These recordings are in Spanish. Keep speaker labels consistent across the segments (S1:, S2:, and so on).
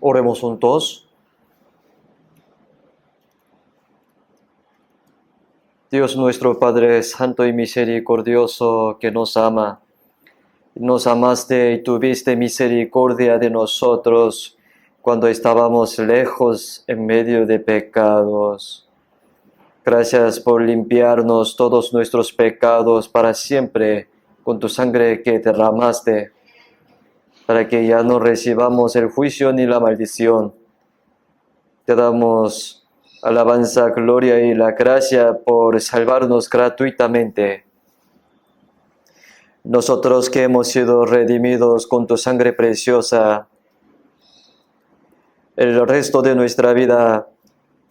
S1: Oremos juntos. Dios nuestro Padre Santo y misericordioso, que nos ama, nos amaste y tuviste misericordia de nosotros cuando estábamos lejos en medio de pecados. Gracias por limpiarnos todos nuestros pecados para siempre con tu sangre que derramaste, para que ya no recibamos el juicio ni la maldición. Te damos alabanza, gloria y la gracia por salvarnos gratuitamente. Nosotros que hemos sido redimidos con tu sangre preciosa, el resto de nuestra vida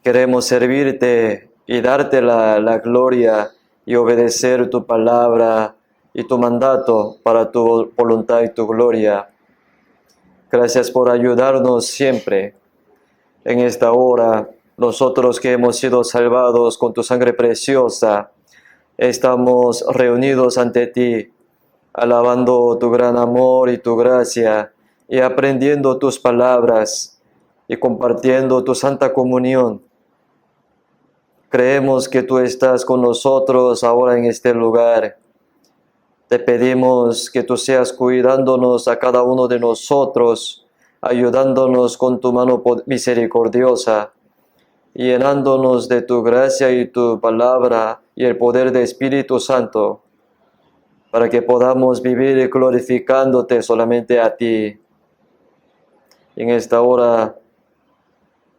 S1: queremos servirte y darte la gloria y obedecer tu palabra y tu mandato para tu voluntad y tu gloria. Gracias por ayudarnos siempre. En esta hora, nosotros que hemos sido salvados con tu sangre preciosa, estamos reunidos ante ti, alabando tu gran amor y tu gracia, y aprendiendo tus palabras, y compartiendo tu santa comunión. Creemos que tú estás con nosotros ahora en este lugar. Te pedimos que tú seas cuidándonos a cada uno de nosotros, ayudándonos con tu mano misericordiosa, llenándonos de tu gracia y tu palabra y el poder del Espíritu Santo, para que podamos vivir glorificándote solamente a ti. En esta hora,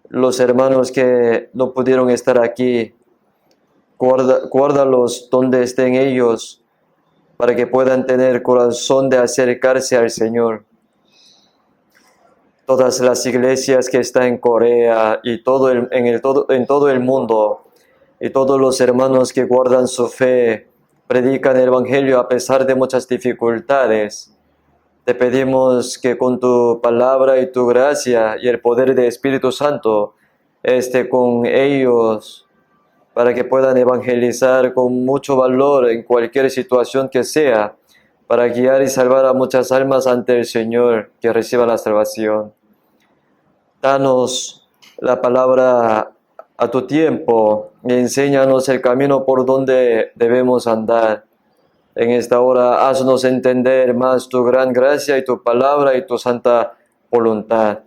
S1: los hermanos que no pudieron estar aquí, guárdalos donde estén ellos, para que puedan tener corazón de acercarse al Señor. Todas las iglesias que están en Corea y en todo el mundo, y todos los hermanos que guardan su fe, predican el Evangelio a pesar de muchas dificultades. Te pedimos que con tu palabra y tu gracia y el poder del Espíritu Santo esté con ellos, para que puedan evangelizar con mucho valor en cualquier situación que sea, para guiar y salvar a muchas almas ante el Señor, que reciban la salvación. Danos la palabra a tu tiempo y enséñanos el camino por donde debemos andar. En esta hora, haznos entender más tu gran gracia y tu palabra y tu santa voluntad.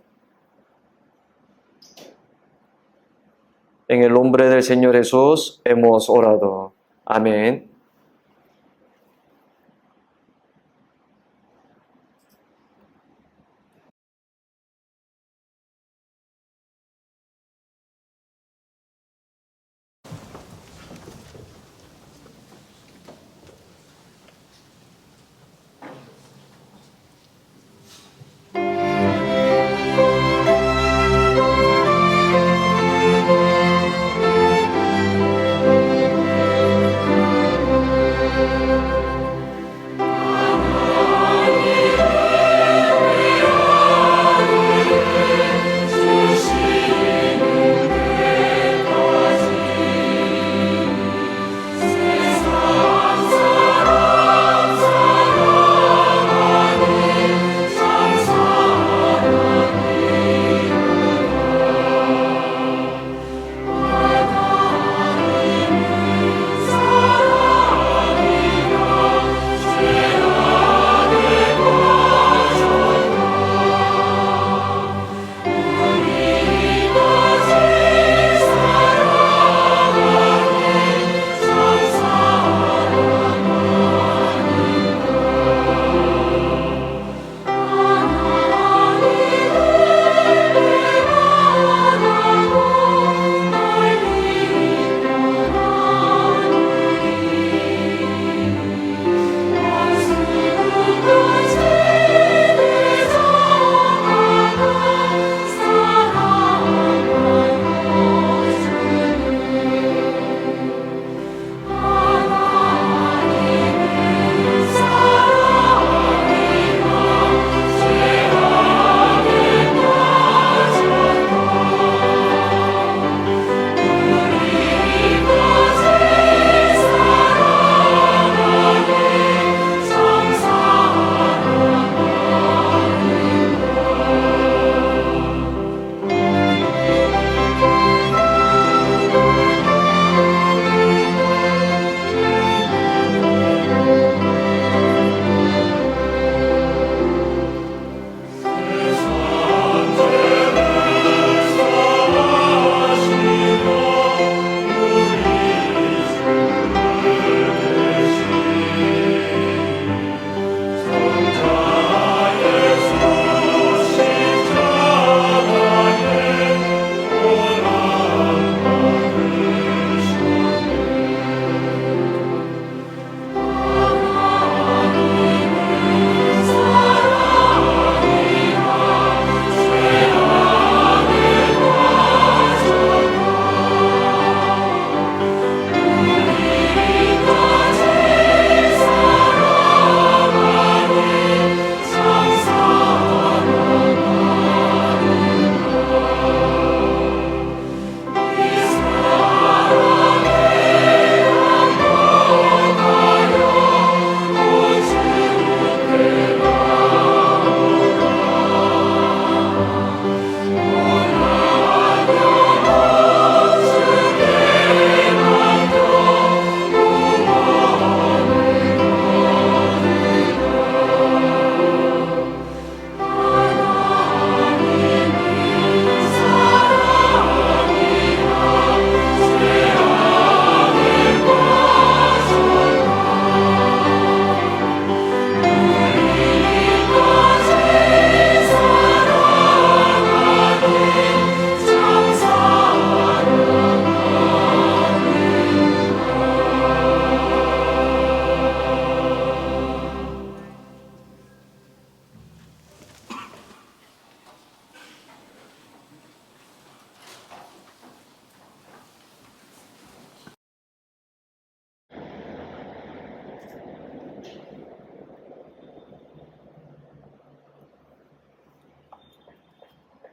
S1: En el nombre del Señor Jesús hemos orado. Amén.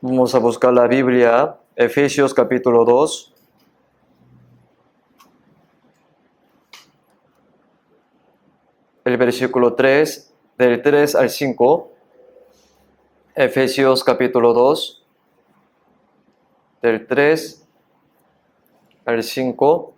S1: Vamos a buscar la Biblia, Efesios capítulo 2. El versículo 3, del 3 al 5. Efesios capítulo 2, del 3 al 5.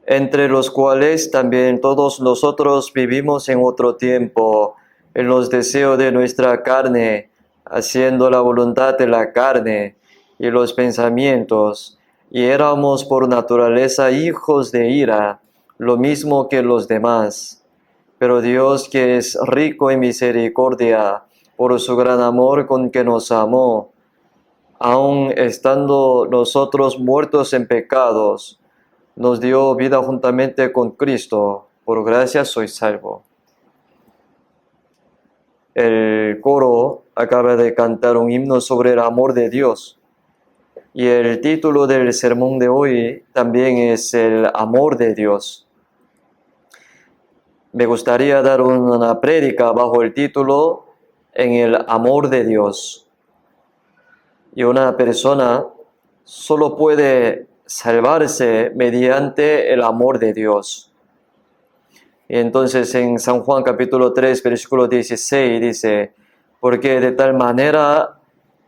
S1: Entre los cuales también todos nosotros vivimos en otro tiempo, en los deseos de nuestra carne, haciendo la voluntad de la carne y los pensamientos, y éramos por naturaleza hijos de ira, lo mismo que los demás. Pero Dios, que es rico en misericordia, por su gran amor con que nos amó, aun estando nosotros muertos en pecados, nos dio vida juntamente con Cristo. Por gracia sois salvo. El coro acaba de cantar un himno sobre el amor de Dios. Y el título del sermón de hoy también es el amor de Dios. Me gustaría dar una prédica bajo el título En el amor de Dios. Y una persona solo puede salvarse mediante el amor de Dios. Y entonces en San Juan capítulo 3, versículo 16 dice: porque de tal manera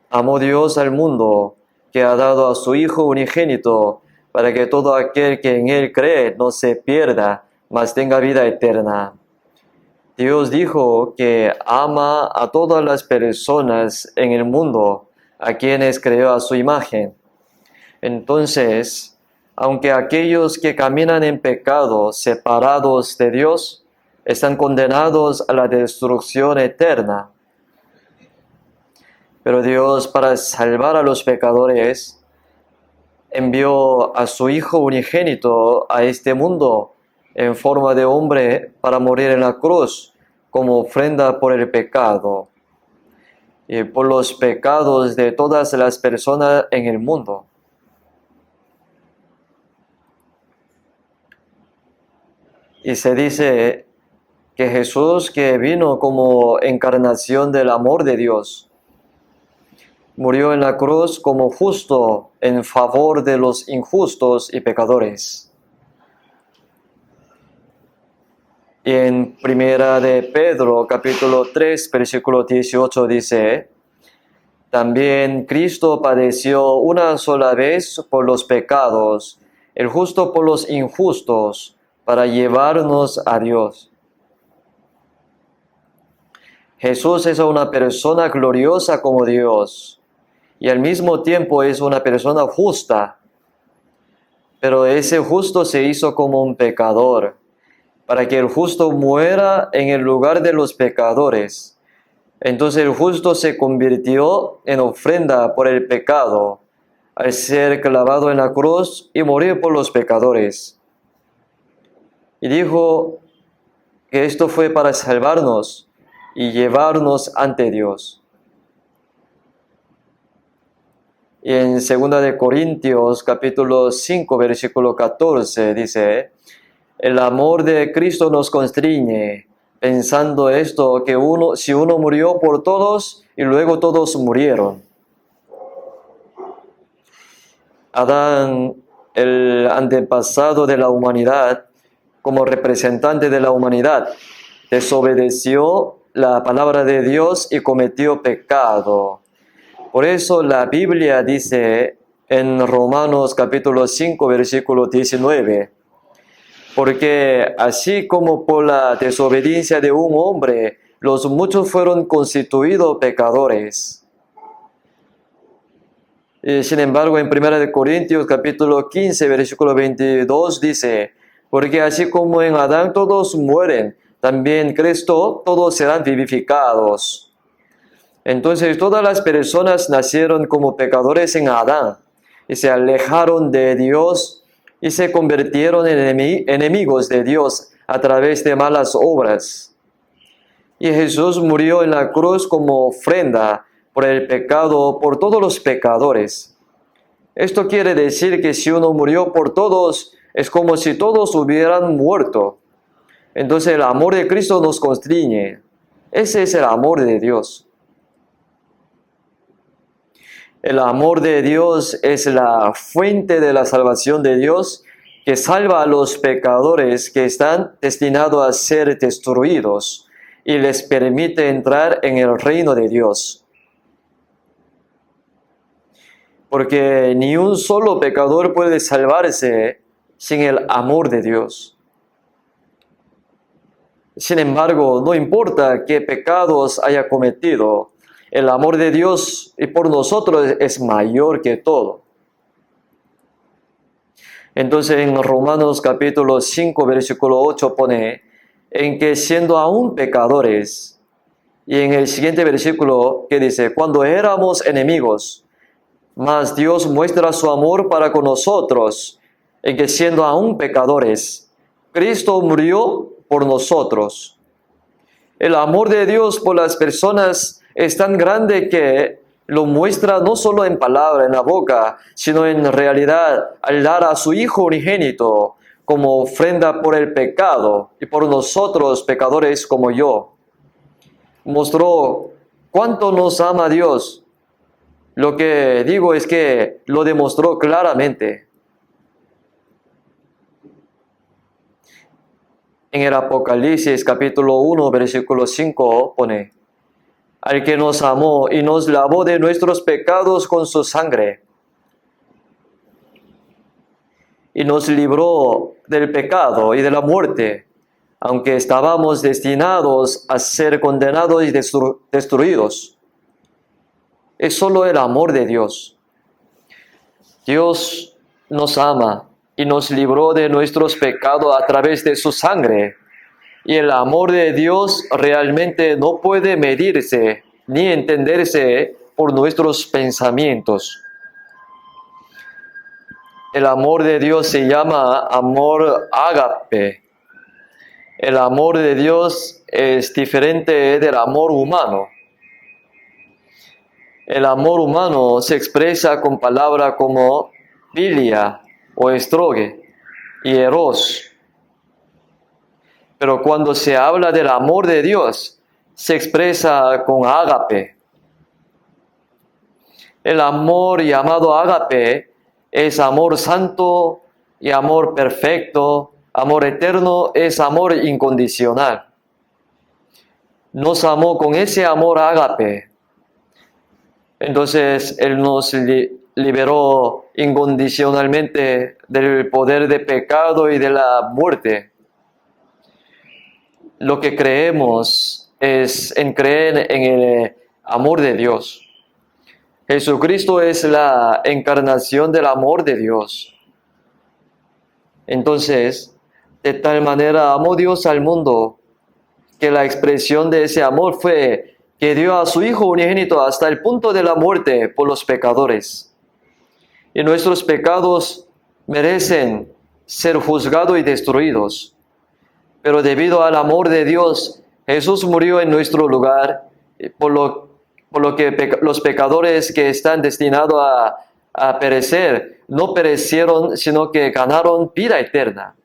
S1: amó Dios al mundo, que ha dado a su Hijo unigénito, para que todo aquel que en Él cree no se pierda, mas tenga vida eterna. Dios dijo que ama a todas las personas en el mundo, a quienes creó a su imagen. Entonces, aunque aquellos que caminan en pecado, separados de Dios, están condenados a la destrucción eterna, pero Dios, para salvar a los pecadores, envió a su Hijo unigénito a este mundo en forma de hombre para morir en la cruz como ofrenda por el pecado y por los pecados de todas las personas en el mundo. Y se dice que Jesús, que vino como encarnación del amor de Dios, murió en la cruz como justo en favor de los injustos y pecadores. Y en primera de Pedro, capítulo 3, versículo 18 dice: también Cristo padeció una sola vez por los pecados, el justo por los injustos, para llevarnos a Dios. Jesús es una persona gloriosa como Dios y al mismo tiempo es una persona justa, pero ese justo se hizo como un pecador, para que el justo muera en el lugar de los pecadores. Entonces el justo se convirtió en ofrenda por el pecado, al ser clavado en la cruz y morir por los pecadores. Y dijo que esto fue para salvarnos y llevarnos ante Dios. Y en 2 de Corintios capítulo 5 versículo 14 dice: el amor de Cristo nos constriñe, pensando esto, que si uno murió por todos y luego todos murieron. Adán, el antepasado de la humanidad, como representante de la humanidad, desobedeció la palabra de Dios y cometió pecado. Por eso la Biblia dice en Romanos capítulo 5, versículo 19, porque así como por la desobediencia de un hombre, los muchos fueron constituidos pecadores. Y sin embargo, en 1 Corintios capítulo 15, versículo 22 dice: porque así como en Adán todos mueren, también en Cristo todos serán vivificados. Entonces todas las personas nacieron como pecadores en Adán y se alejaron de Dios y se convirtieron en enemigos de Dios a través de malas obras. Y Jesús murió en la cruz como ofrenda por el pecado, por todos los pecadores. Esto quiere decir que si uno murió por todos, es como si todos hubieran muerto. Entonces el amor de Cristo nos constriñe. Ese es el amor de Dios. El amor de Dios es la fuente de la salvación de Dios que salva a los pecadores que están destinados a ser destruidos y les permite entrar en el reino de Dios. Porque ni un solo pecador puede salvarse sin el amor de Dios. Sin embargo, no importa qué pecados haya cometido, el amor de Dios y por nosotros es mayor que todo. Entonces en Romanos capítulo 5, versículo 8 pone, en que siendo aún pecadores, y en el siguiente versículo que dice, cuando éramos enemigos, mas Dios muestra su amor para con nosotros, en que siendo aún pecadores, Cristo murió por nosotros. El amor de Dios por las personas es tan grande que lo muestra no solo en palabra, en la boca, sino en realidad al dar a su Hijo unigénito como ofrenda por el pecado y por nosotros pecadores como yo. Mostró cuánto nos ama Dios. Lo que digo es que lo demostró claramente. En el Apocalipsis capítulo 1, versículo 5 pone, al que nos amó y nos lavó de nuestros pecados con su sangre, y nos libró del pecado y de la muerte, aunque estábamos destinados a ser condenados y destruidos. Es solo el amor de Dios. Dios nos ama y nos libró de nuestros pecados a través de su sangre. Y el amor de Dios realmente no puede medirse ni entenderse por nuestros pensamientos. El amor de Dios se llama amor ágape. El amor de Dios es diferente del amor humano. El amor humano se expresa con palabras como philia o estroge y eros. Pero cuando se habla del amor de Dios, se expresa con ágape. El amor llamado ágape es amor santo y amor perfecto. Amor eterno es amor incondicional. Nos amó con ese amor ágape. Entonces Él nos liberó incondicionalmente del poder de pecado y de la muerte. Lo que creemos es en creer en el amor de Dios. Jesucristo es la encarnación del amor de Dios. Entonces, de tal manera amó Dios al mundo, que la expresión de ese amor fue que dio a su Hijo unigénito hasta el punto de la muerte por los pecadores. Y nuestros pecados merecen ser juzgados y destruidos. Pero debido al amor de Dios, Jesús murió en nuestro lugar, por lo que los pecadores que están destinados a perecer, no perecieron, sino que ganaron vida eterna.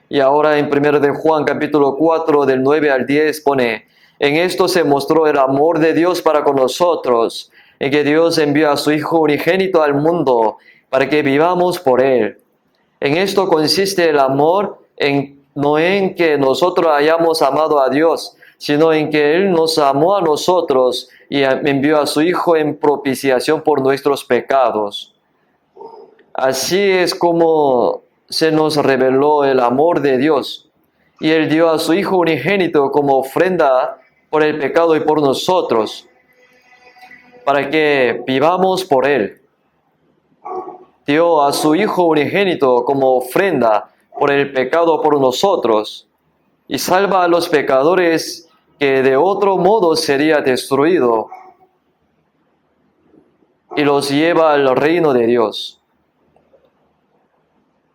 S1: Y ahora en 1 de Juan capítulo 4, del 9 al 10 pone, en esto se mostró el amor de Dios para con nosotros, en que Dios envió a su Hijo unigénito al mundo para que vivamos por Él. En esto consiste el amor, no en que nosotros hayamos amado a Dios, sino en que Él nos amó a nosotros y envió a su Hijo en propiciación por nuestros pecados. Así es como se nos reveló el amor de Dios, y Él dio a su Hijo unigénito como ofrenda por el pecado y por nosotros, para que vivamos por Él. Dio a su Hijo unigénito como ofrenda por el pecado por nosotros, y salva a los pecadores que de otro modo sería destruido, y los lleva al reino de Dios.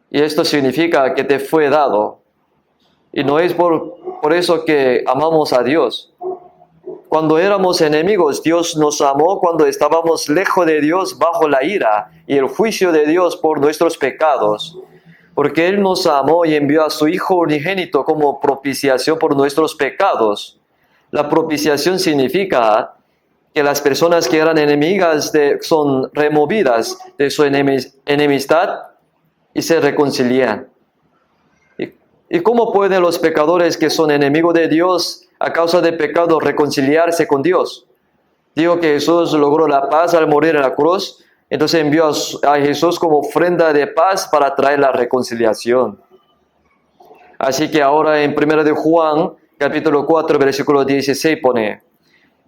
S1: Y esto significa que te fue dado, y no es por eso que amamos a Dios. Cuando éramos enemigos, Dios nos amó cuando estábamos lejos de Dios bajo la ira y el juicio de Dios por nuestros pecados. Porque Él nos amó y envió a su Hijo unigénito como propiciación por nuestros pecados. La propiciación significa que las personas que eran enemigas son removidas de su enemistad y se reconcilian. ¿Y cómo pueden los pecadores que son enemigos de Dios a causa del pecado reconciliarse con Dios? Digo que Jesús logró la paz al morir en la cruz, entonces envió a Jesús como ofrenda de paz para traer la reconciliación. Así que ahora en 1 de Juan, capítulo 4, versículo 16 pone: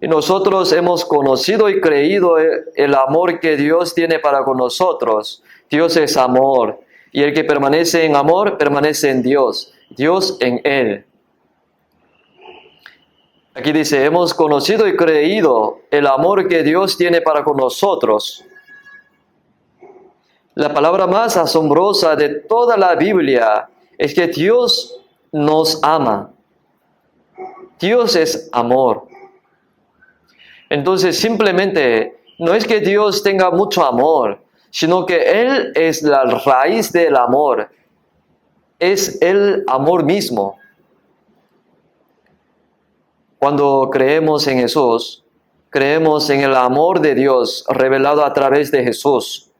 S1: y nosotros hemos conocido y creído el amor que Dios tiene para con nosotros. Dios es amor, y el que permanece en amor, permanece en Dios, Dios en él. Aquí dice, hemos conocido y creído el amor que Dios tiene para con nosotros. La palabra más asombrosa de toda la Biblia es que Dios nos ama. Dios es amor. Entonces simplemente no es que Dios tenga mucho amor, sino que Él es la raíz del amor. Es el amor mismo. Cuando creemos en Jesús, creemos en el amor de Dios revelado a través de Jesús.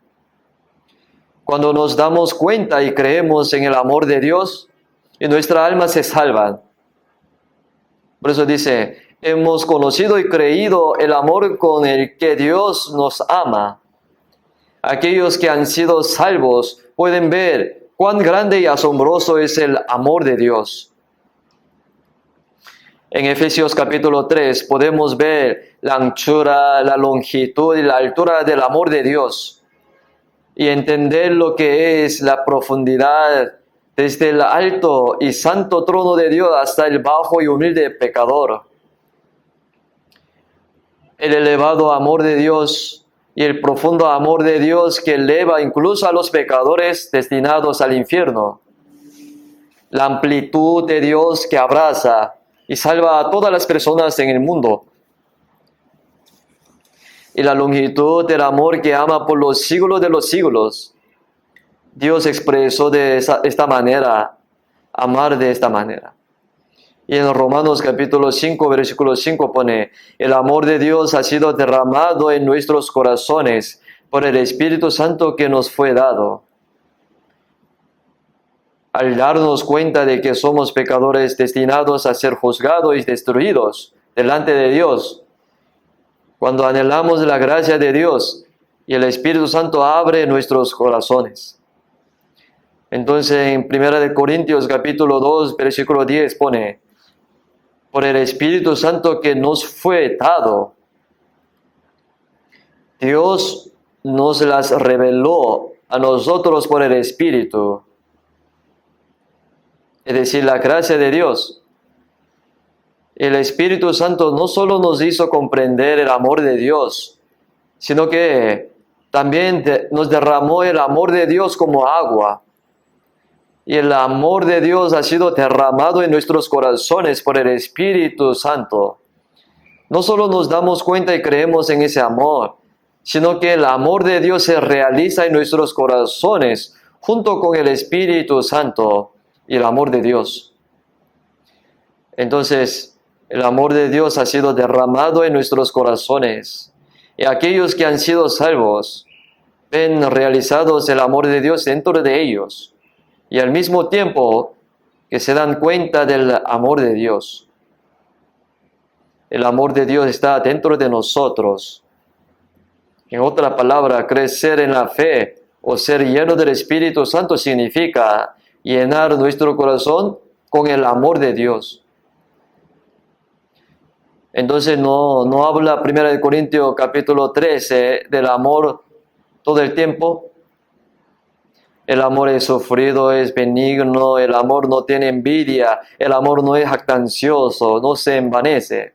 S1: Cuando nos damos cuenta y creemos en el amor de Dios, y nuestra alma se salva. Por eso dice, hemos conocido y creído el amor con el que Dios nos ama. Aquellos que han sido salvos pueden ver cuán grande y asombroso es el amor de Dios. En Efesios capítulo 3 podemos ver la anchura, la longitud y la altura del amor de Dios y entender lo que es la profundidad desde el alto y santo trono de Dios hasta el bajo y humilde pecador. El elevado amor de Dios y el profundo amor de Dios que eleva incluso a los pecadores destinados al infierno. La amplitud de Dios que abraza y salva a todas las personas en el mundo. Y la longitud del amor que ama por los siglos de los siglos. Dios expresó de esta manera, amar de esta manera. Y en Romanos capítulo 5, versículo 5 pone, el amor de Dios ha sido derramado en nuestros corazones por el Espíritu Santo que nos fue dado. Al darnos cuenta de que somos pecadores destinados a ser juzgados y destruidos delante de Dios, cuando anhelamos la gracia de Dios y el Espíritu Santo abre nuestros corazones. Entonces en 1 Corintios capítulo 2, versículo 10 pone, por el Espíritu Santo que nos fue dado, Dios nos las reveló a nosotros por el Espíritu. Es decir, la gracia de Dios. El Espíritu Santo no solo nos hizo comprender el amor de Dios, sino que también nos derramó el amor de Dios como agua. Y el amor de Dios ha sido derramado en nuestros corazones por el Espíritu Santo. No solo nos damos cuenta y creemos en ese amor, sino que el amor de Dios se realiza en nuestros corazones junto con el Espíritu Santo y el amor de Dios. Entonces, el amor de Dios ha sido derramado en nuestros corazones. Y aquellos que han sido salvos ven realizados el amor de Dios dentro de ellos. Y al mismo tiempo que se dan cuenta del amor de Dios. El amor de Dios está dentro de nosotros. En otra palabra, crecer en la fe o ser lleno del Espíritu Santo significa llenar nuestro corazón con el amor de Dios. Entonces no habla 1 Corintios capítulo 13 del amor todo el tiempo. El amor es sufrido, es benigno, el amor no tiene envidia, el amor no es jactancioso, no se envanece,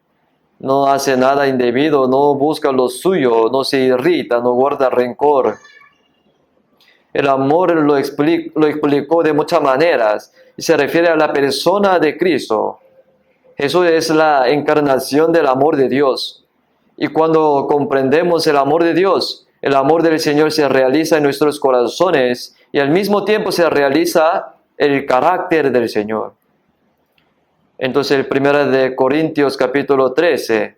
S1: no hace nada indebido, no busca lo suyo, no se irrita, no guarda rencor. El amor lo explicó de muchas maneras y se refiere a la persona de Cristo. Jesús es la encarnación del amor de Dios. Y cuando comprendemos el amor de Dios, el amor del Señor se realiza en nuestros corazones y al mismo tiempo se realiza el carácter del Señor. Entonces el 1 de Corintios capítulo 13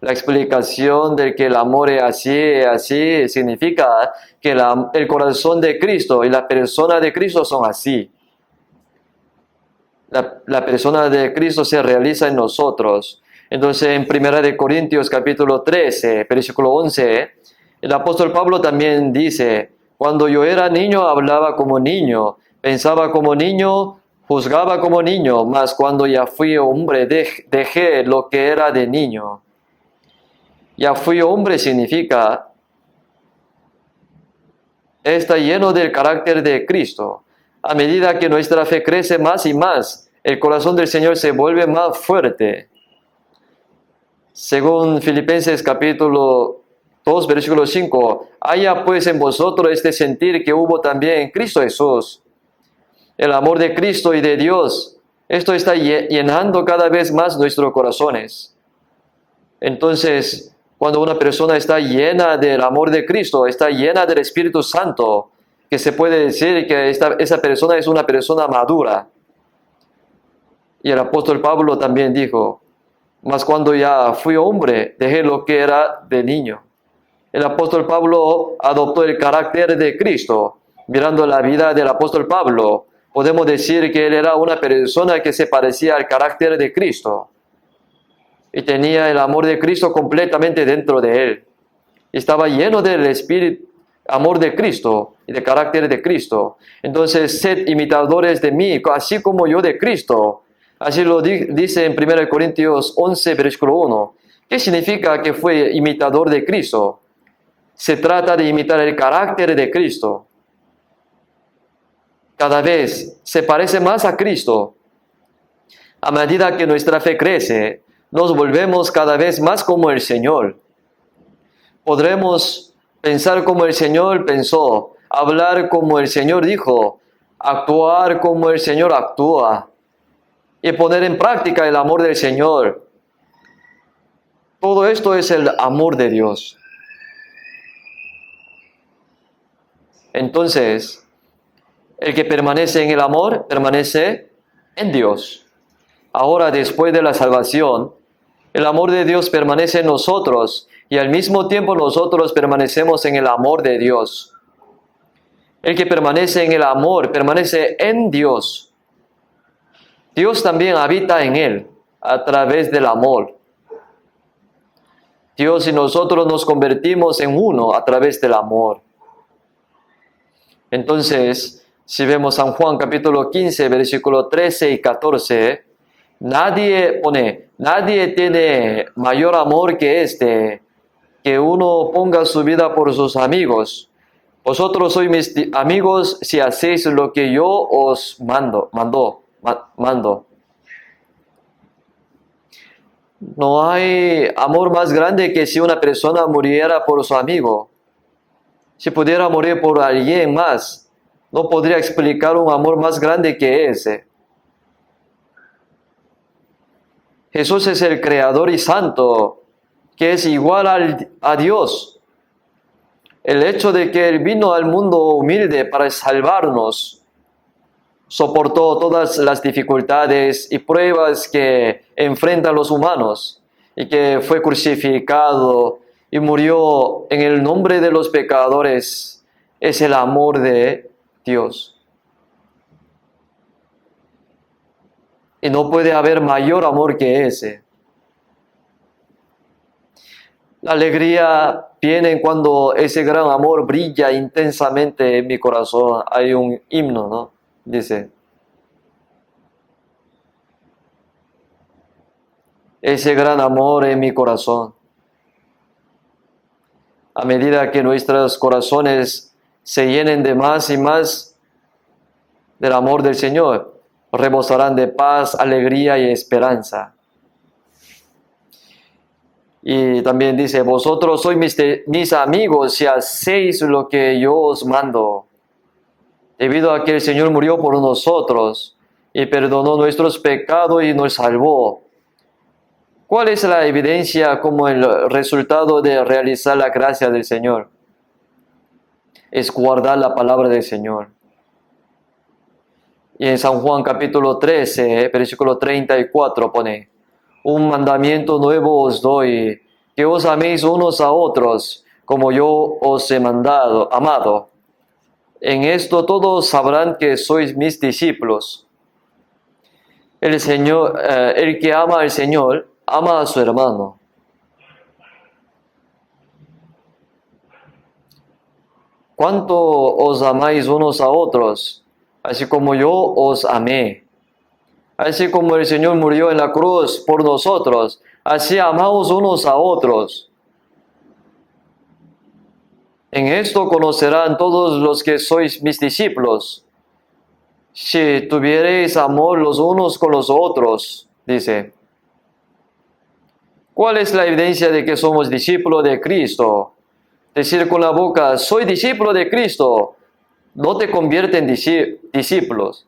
S1: La explicación de que el amor es así, significa que el corazón de Cristo y la persona de Cristo son así. La persona de Cristo se realiza en nosotros. Entonces, en 1 Corintios capítulo 13, versículo 11, el apóstol Pablo también dice, cuando yo era niño hablaba como niño, pensaba como niño, juzgaba como niño, mas cuando ya fui hombre dejé lo que era de niño. Ya fui hombre significa, está lleno del carácter de Cristo. A medida que nuestra fe crece más y más, el corazón del Señor se vuelve más fuerte. Según Filipenses capítulo 2, versículo 5, haya pues en vosotros este sentir que hubo también en Cristo Jesús. El amor de Cristo y de Dios, esto está llenando cada vez más nuestros corazones. Entonces, cuando una persona está llena del amor de Cristo, está llena del Espíritu Santo, que se puede decir que esa persona es una persona madura. Y el apóstol Pablo también dijo, mas cuando ya fui hombre, dejé lo que era de niño. El apóstol Pablo adoptó el carácter de Cristo. Mirando la vida del apóstol Pablo, podemos decir que él era una persona que se parecía al carácter de Cristo. Y tenía el amor de Cristo completamente dentro de él. Estaba lleno del espíritu, amor de Cristo y del carácter de Cristo. Entonces, sed imitadores de mí, así como yo de Cristo. Así lo dice en 1 Corintios 11, versículo 1. ¿Qué significa que fue imitador de Cristo? Se trata de imitar el carácter de Cristo. Cada vez se parece más a Cristo. A medida que nuestra fe crece, nos volvemos cada vez más como el Señor. Podremos pensar como el Señor pensó, hablar como el Señor dijo, actuar como el Señor actúa y poner en práctica el amor del Señor. Todo esto es el amor de Dios. Entonces, el que permanece en el amor, permanece en Dios. Ahora, después de la salvación, el amor de Dios permanece en nosotros y al mismo tiempo nosotros permanecemos en el amor de Dios. El que permanece en el amor, permanece en Dios. Dios también habita en él a través del amor. Dios y nosotros nos convertimos en uno a través del amor. Entonces, si vemos San Juan capítulo 15, versículo 13 y 14, nadie tiene mayor amor que este, que uno ponga su vida por sus amigos. Vosotros sois mis amigos si hacéis lo que yo os mando. No hay amor más grande que si una persona muriera por su amigo. Si pudiera morir por alguien más, no podría explicar un amor más grande que ese. Jesús es el Creador y Santo, que es igual a Dios. El hecho de que Él vino al mundo humilde para salvarnos, soportó todas las dificultades y pruebas que enfrentan los humanos y que fue crucificado y murió en el nombre de los pecadores, es el amor de Dios. Y no puede haber mayor amor que ese. La alegría viene cuando ese gran amor brilla intensamente en mi corazón. Hay un himno, ¿no? Dice, ese gran amor en mi corazón. A medida que nuestros corazones se llenen de más y más del amor del Señor, rebosarán de paz, alegría y esperanza. Y también dice, vosotros sois mis amigos si hacéis lo que yo os mando. Debido a que el Señor murió por nosotros y perdonó nuestros pecados y nos salvó. ¿Cuál es la evidencia como el resultado de realizar la gracia del Señor? Es guardar la palabra del Señor. Y en San Juan capítulo 13, versículo 34 pone, un mandamiento nuevo os doy, que os améis unos a otros, como yo os he amado. En esto todos sabrán que sois mis discípulos. El que ama al Señor, ama a su hermano. ¿Cuánto os amáis unos a otros? Así como yo os amé. Así como el Señor murió en la cruz por nosotros, así amaos unos a otros. En esto conocerán todos los que sois mis discípulos, si tuviereis amor los unos con los otros, dice. ¿Cuál es la evidencia de que somos discípulos de Cristo? Decir con la boca, soy discípulo de Cristo, no te convierte en discípulos.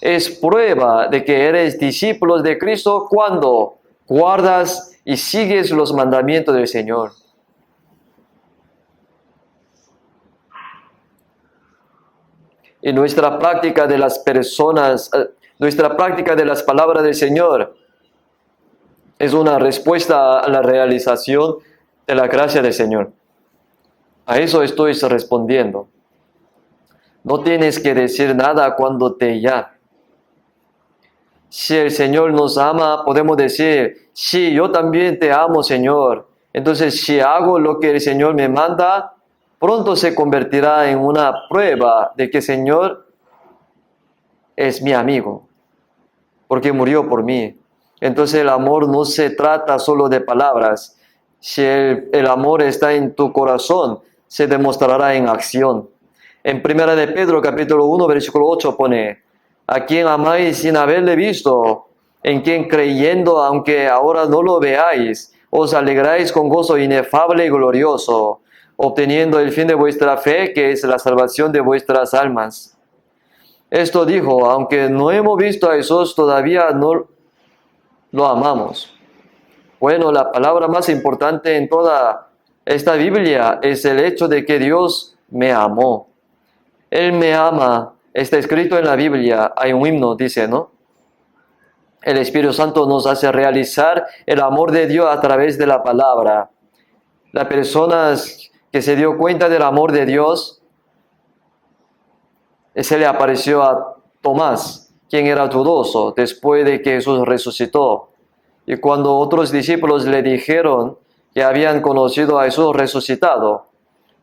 S1: Es prueba de que eres discípulos de Cristo cuando guardas y sigues los mandamientos del Señor. Y nuestra práctica de las palabras del Señor es una respuesta a la realización de la gracia del Señor. A eso estoy respondiendo. No tienes que decir nada cuando te llame. Si el Señor nos ama, podemos decir, sí, yo también te amo, Señor. Entonces, si hago lo que el Señor me manda, pronto se convertirá en una prueba de que el Señor es mi amigo, porque murió por mí. Entonces el amor no se trata solo de palabras. Si el amor está en tu corazón, se demostrará en acción. En 1 de Pedro, capítulo 1, versículo 8 pone, a quien amáis sin haberle visto, en quien creyendo, aunque ahora no lo veáis, os alegráis con gozo inefable y glorioso, obteniendo el fin de vuestra fe, que es la salvación de vuestras almas. Esto dijo, aunque no hemos visto a Jesús, todavía no lo amamos. Bueno, la palabra más importante en toda esta Biblia es el hecho de que Dios me amó. Él me ama. Está escrito en la Biblia, hay un himno, dice, ¿no? El Espíritu Santo nos hace realizar el amor de Dios a través de la palabra. Las personas que se dio cuenta del amor de Dios, se le apareció a Tomás, quien era dudoso después de que Jesús resucitó. Y cuando otros discípulos le dijeron que habían conocido a Jesús resucitado,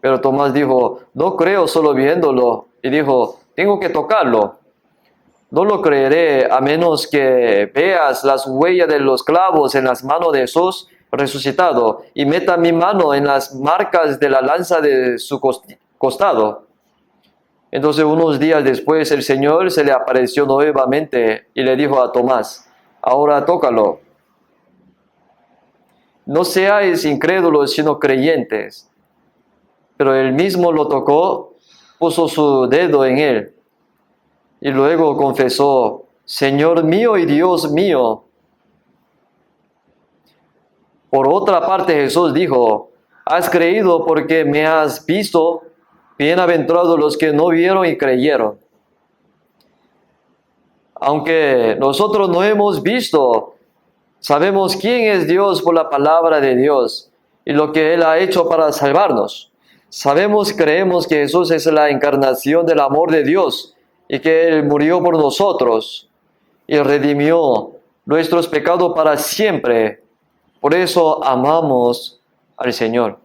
S1: pero Tomás dijo, no creo solo viéndolo, y dijo, tengo que tocarlo. No lo creeré a menos que veas las huellas de los clavos en las manos de Jesús resucitado y meta mi mano en las marcas de la lanza de su costado. Entonces unos días después el Señor se le apareció nuevamente y le dijo a Tomás, ahora tócalo. No seáis incrédulos sino creyentes. Pero él mismo lo tocó, puso su dedo en él y luego confesó, Señor mío y Dios mío. Por otra parte Jesús dijo, has creído porque me has visto, bienaventurados los que no vieron y creyeron. Aunque nosotros no hemos visto, sabemos quién es Dios por la palabra de Dios y lo que Él ha hecho para salvarnos. Creemos que Jesús es la encarnación del amor de Dios y que Él murió por nosotros y redimió nuestros pecados para siempre. Por eso amamos al Señor.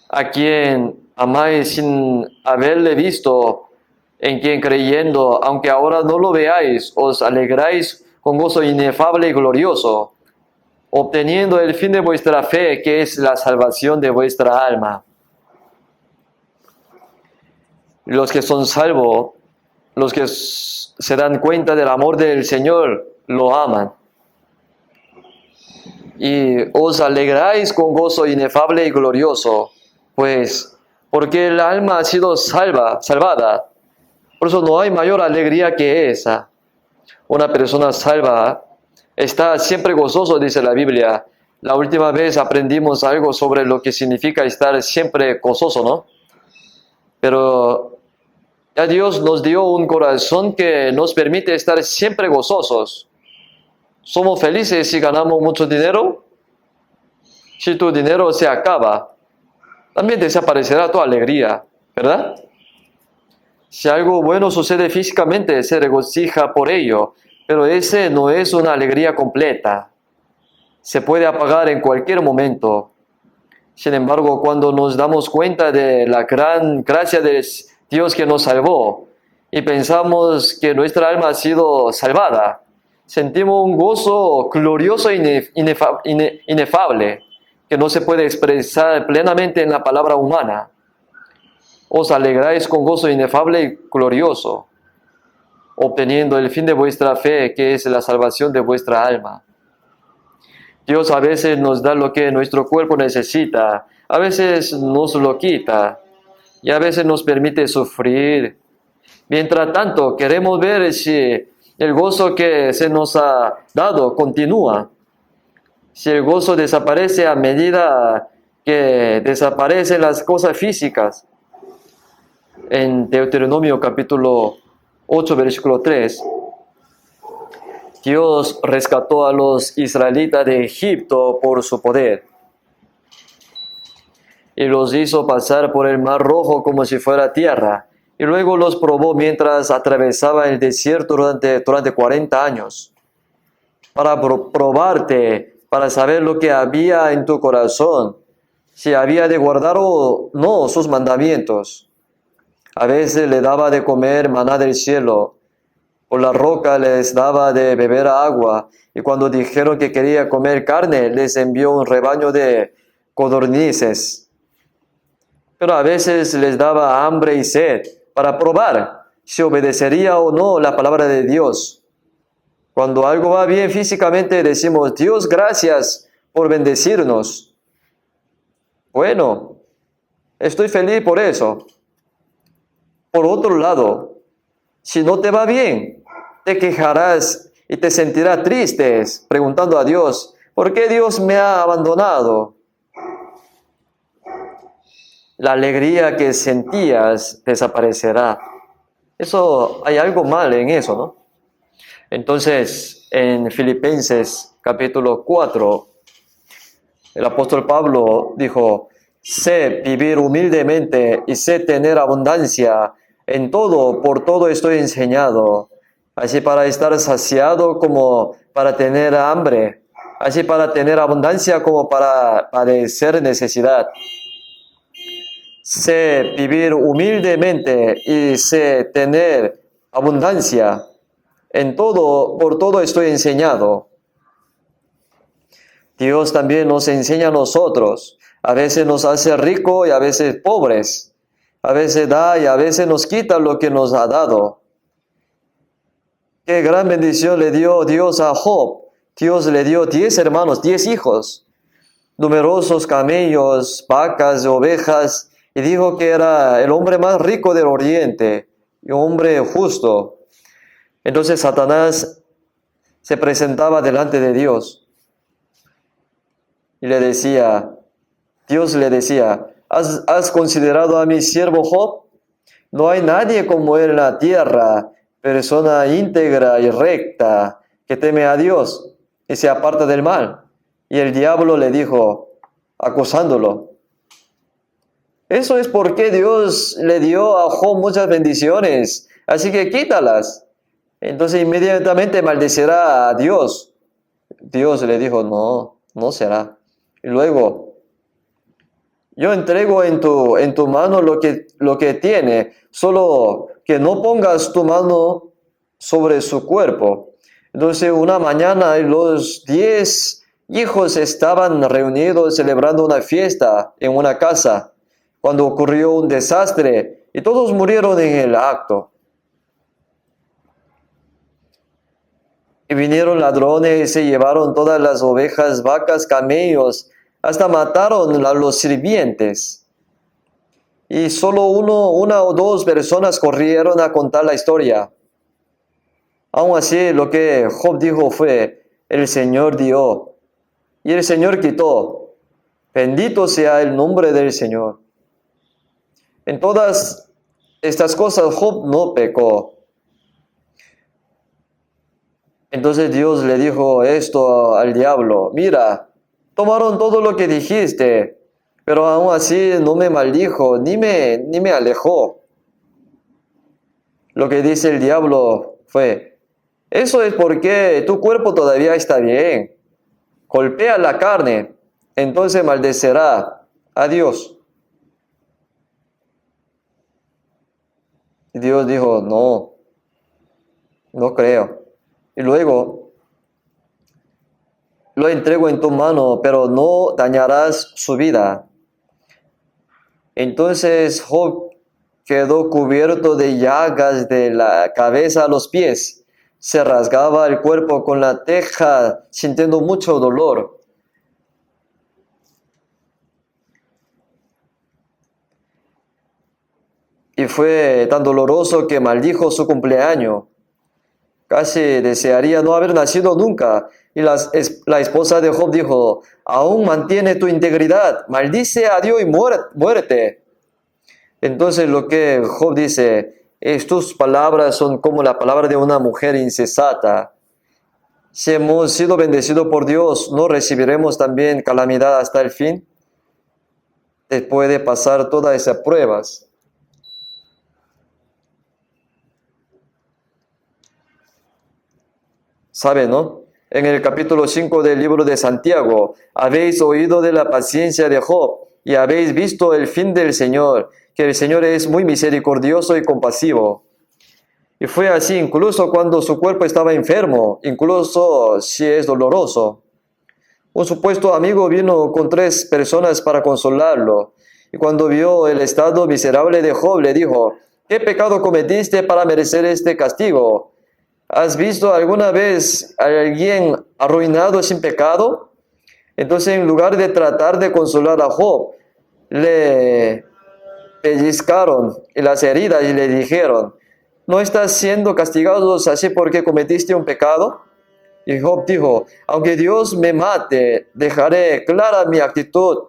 S1: A quien amáis sin haberle visto, en quien creyendo, aunque ahora no lo veáis, os alegráis con gozo inefable y glorioso, obteniendo el fin de vuestra fe, que es la salvación de vuestra alma. Los que son salvos, los que se dan cuenta del amor del Señor, lo aman. Y os alegráis con gozo inefable y glorioso, pues, porque el alma ha sido salvada. Por eso no hay mayor alegría que esa. Una persona salva está siempre gozoso, dice la Biblia. La última vez aprendimos algo sobre lo que significa estar siempre gozoso, ¿no? Pero ya Dios nos dio un corazón que nos permite estar siempre gozosos. ¿Somos felices si ganamos mucho dinero? Si tu dinero se acaba, también desaparecerá tu alegría, ¿verdad? Si algo bueno sucede físicamente, se regocija por ello, pero ese no es una alegría completa. Se puede apagar en cualquier momento. Sin embargo, cuando nos damos cuenta de la gran gracia de Dios que nos salvó y pensamos que nuestra alma ha sido salvada, sentimos un gozo glorioso e inefable que no se puede expresar plenamente en la palabra humana. Os alegráis con gozo inefable y glorioso, obteniendo el fin de vuestra fe, que es la salvación de vuestra alma. Dios a veces nos da lo que nuestro cuerpo necesita, a veces nos lo quita y a veces nos permite sufrir. Mientras tanto, queremos ver si el gozo que se nos ha dado continúa. Si el gozo desaparece a medida que desaparecen las cosas físicas. En Deuteronomio capítulo 8, versículo 3, Dios rescató a los israelitas de Egipto por su poder y los hizo pasar por el Mar Rojo como si fuera tierra, y luego los probó mientras atravesaba el desierto durante 40 años, para probarte, para saber lo que había en tu corazón, si había de guardar o no sus mandamientos. A veces le daba de comer maná del cielo, por la roca les daba de beber agua, y cuando dijeron que quería comer carne, les envió un rebaño de codornices. Pero a veces les daba hambre y sed para probar si obedecería o no la palabra de Dios. Cuando algo va bien físicamente, decimos, Dios, gracias por bendecirnos. Bueno, estoy feliz por eso. Por otro lado, si no te va bien, te quejarás y te sentirás triste, preguntando a Dios, ¿por qué Dios me ha abandonado? La alegría que sentías desaparecerá. Eso, hay algo mal en eso, ¿no? Entonces, en Filipenses capítulo 4, el apóstol Pablo dijo, sé vivir humildemente y sé tener abundancia. En todo, por todo estoy enseñado, así para estar saciado como para tener hambre, así para tener abundancia como para padecer necesidad. Sé vivir humildemente y sé tener abundancia. En todo, por todo estoy enseñado. Dios también nos enseña a nosotros. A veces nos hace ricos y a veces pobres. A veces da y a veces nos quita lo que nos ha dado. Qué gran bendición le dio Dios a Job. Dios le dio 10 hermanos, 10 hijos, numerosos camellos, vacas, ovejas, y dijo que era el hombre más rico del oriente y un hombre justo. Entonces Satanás se presentaba delante de Dios y le decía, Dios le decía, ¿has considerado a mi siervo Job? No hay nadie como él en la tierra, persona íntegra y recta, que teme a Dios y se aparta del mal. Y el diablo le dijo, acusándolo, eso es porque Dios le dio a Job muchas bendiciones, así que quítalas. Entonces inmediatamente maldecirá a Dios. Dios le dijo, no será. Y luego, yo entrego en tu mano lo que tiene, solo que no pongas tu mano sobre su cuerpo. Entonces una mañana los 10 hijos estaban reunidos celebrando una fiesta en una casa, cuando ocurrió un desastre y todos murieron en el acto. Y vinieron ladrones y se llevaron todas las ovejas, vacas, camellos, hasta mataron a los sirvientes. Y solo una o dos personas corrieron a contar la historia. Aún así, lo que Job dijo fue, el Señor dio y el Señor quitó. Bendito sea el nombre del Señor. En todas estas cosas Job no pecó. Entonces Dios le dijo esto al diablo: mira, tomaron todo lo que dijiste, pero aún así no me maldijo, ni me alejó. Lo que dice el diablo fue: eso es porque tu cuerpo todavía está bien. Golpea la carne, entonces maldecerá a Dios. Y Dios dijo: no, no creo. Y luego: lo entrego en tu mano, pero no dañarás su vida. Entonces Job quedó cubierto de llagas de la cabeza a los pies. Se rasgaba el cuerpo con la teja, sintiendo mucho dolor. Y fue tan doloroso que maldijo su cumpleaños. Casi desearía no haber nacido nunca. Y la esposa de Job dijo: aún mantiene tu integridad, maldice a Dios y muérete. Entonces lo que Job dice es: tus palabras son como la palabra de una mujer insensata. Si hemos sido bendecidos por Dios, ¿no recibiremos también calamidad hasta el fin? Después de pasar todas esas pruebas. ¿Sabe, no? En el capítulo 5 del libro de Santiago: habéis oído de la paciencia de Job y habéis visto el fin del Señor, que el Señor es muy misericordioso y compasivo. Y fue así incluso cuando su cuerpo estaba enfermo, incluso si es doloroso. Un supuesto amigo vino con 3 personas para consolarlo, y cuando vio el estado miserable de Job, le dijo: ¿qué pecado cometiste para merecer este castigo? ¿Has visto alguna vez a alguien arruinado sin pecado? Entonces, en lugar de tratar de consolar a Job, le pellizcaron en las heridas y le dijeron: ¿no estás siendo castigado así porque cometiste un pecado? Y Job dijo: aunque Dios me mate, dejaré clara mi actitud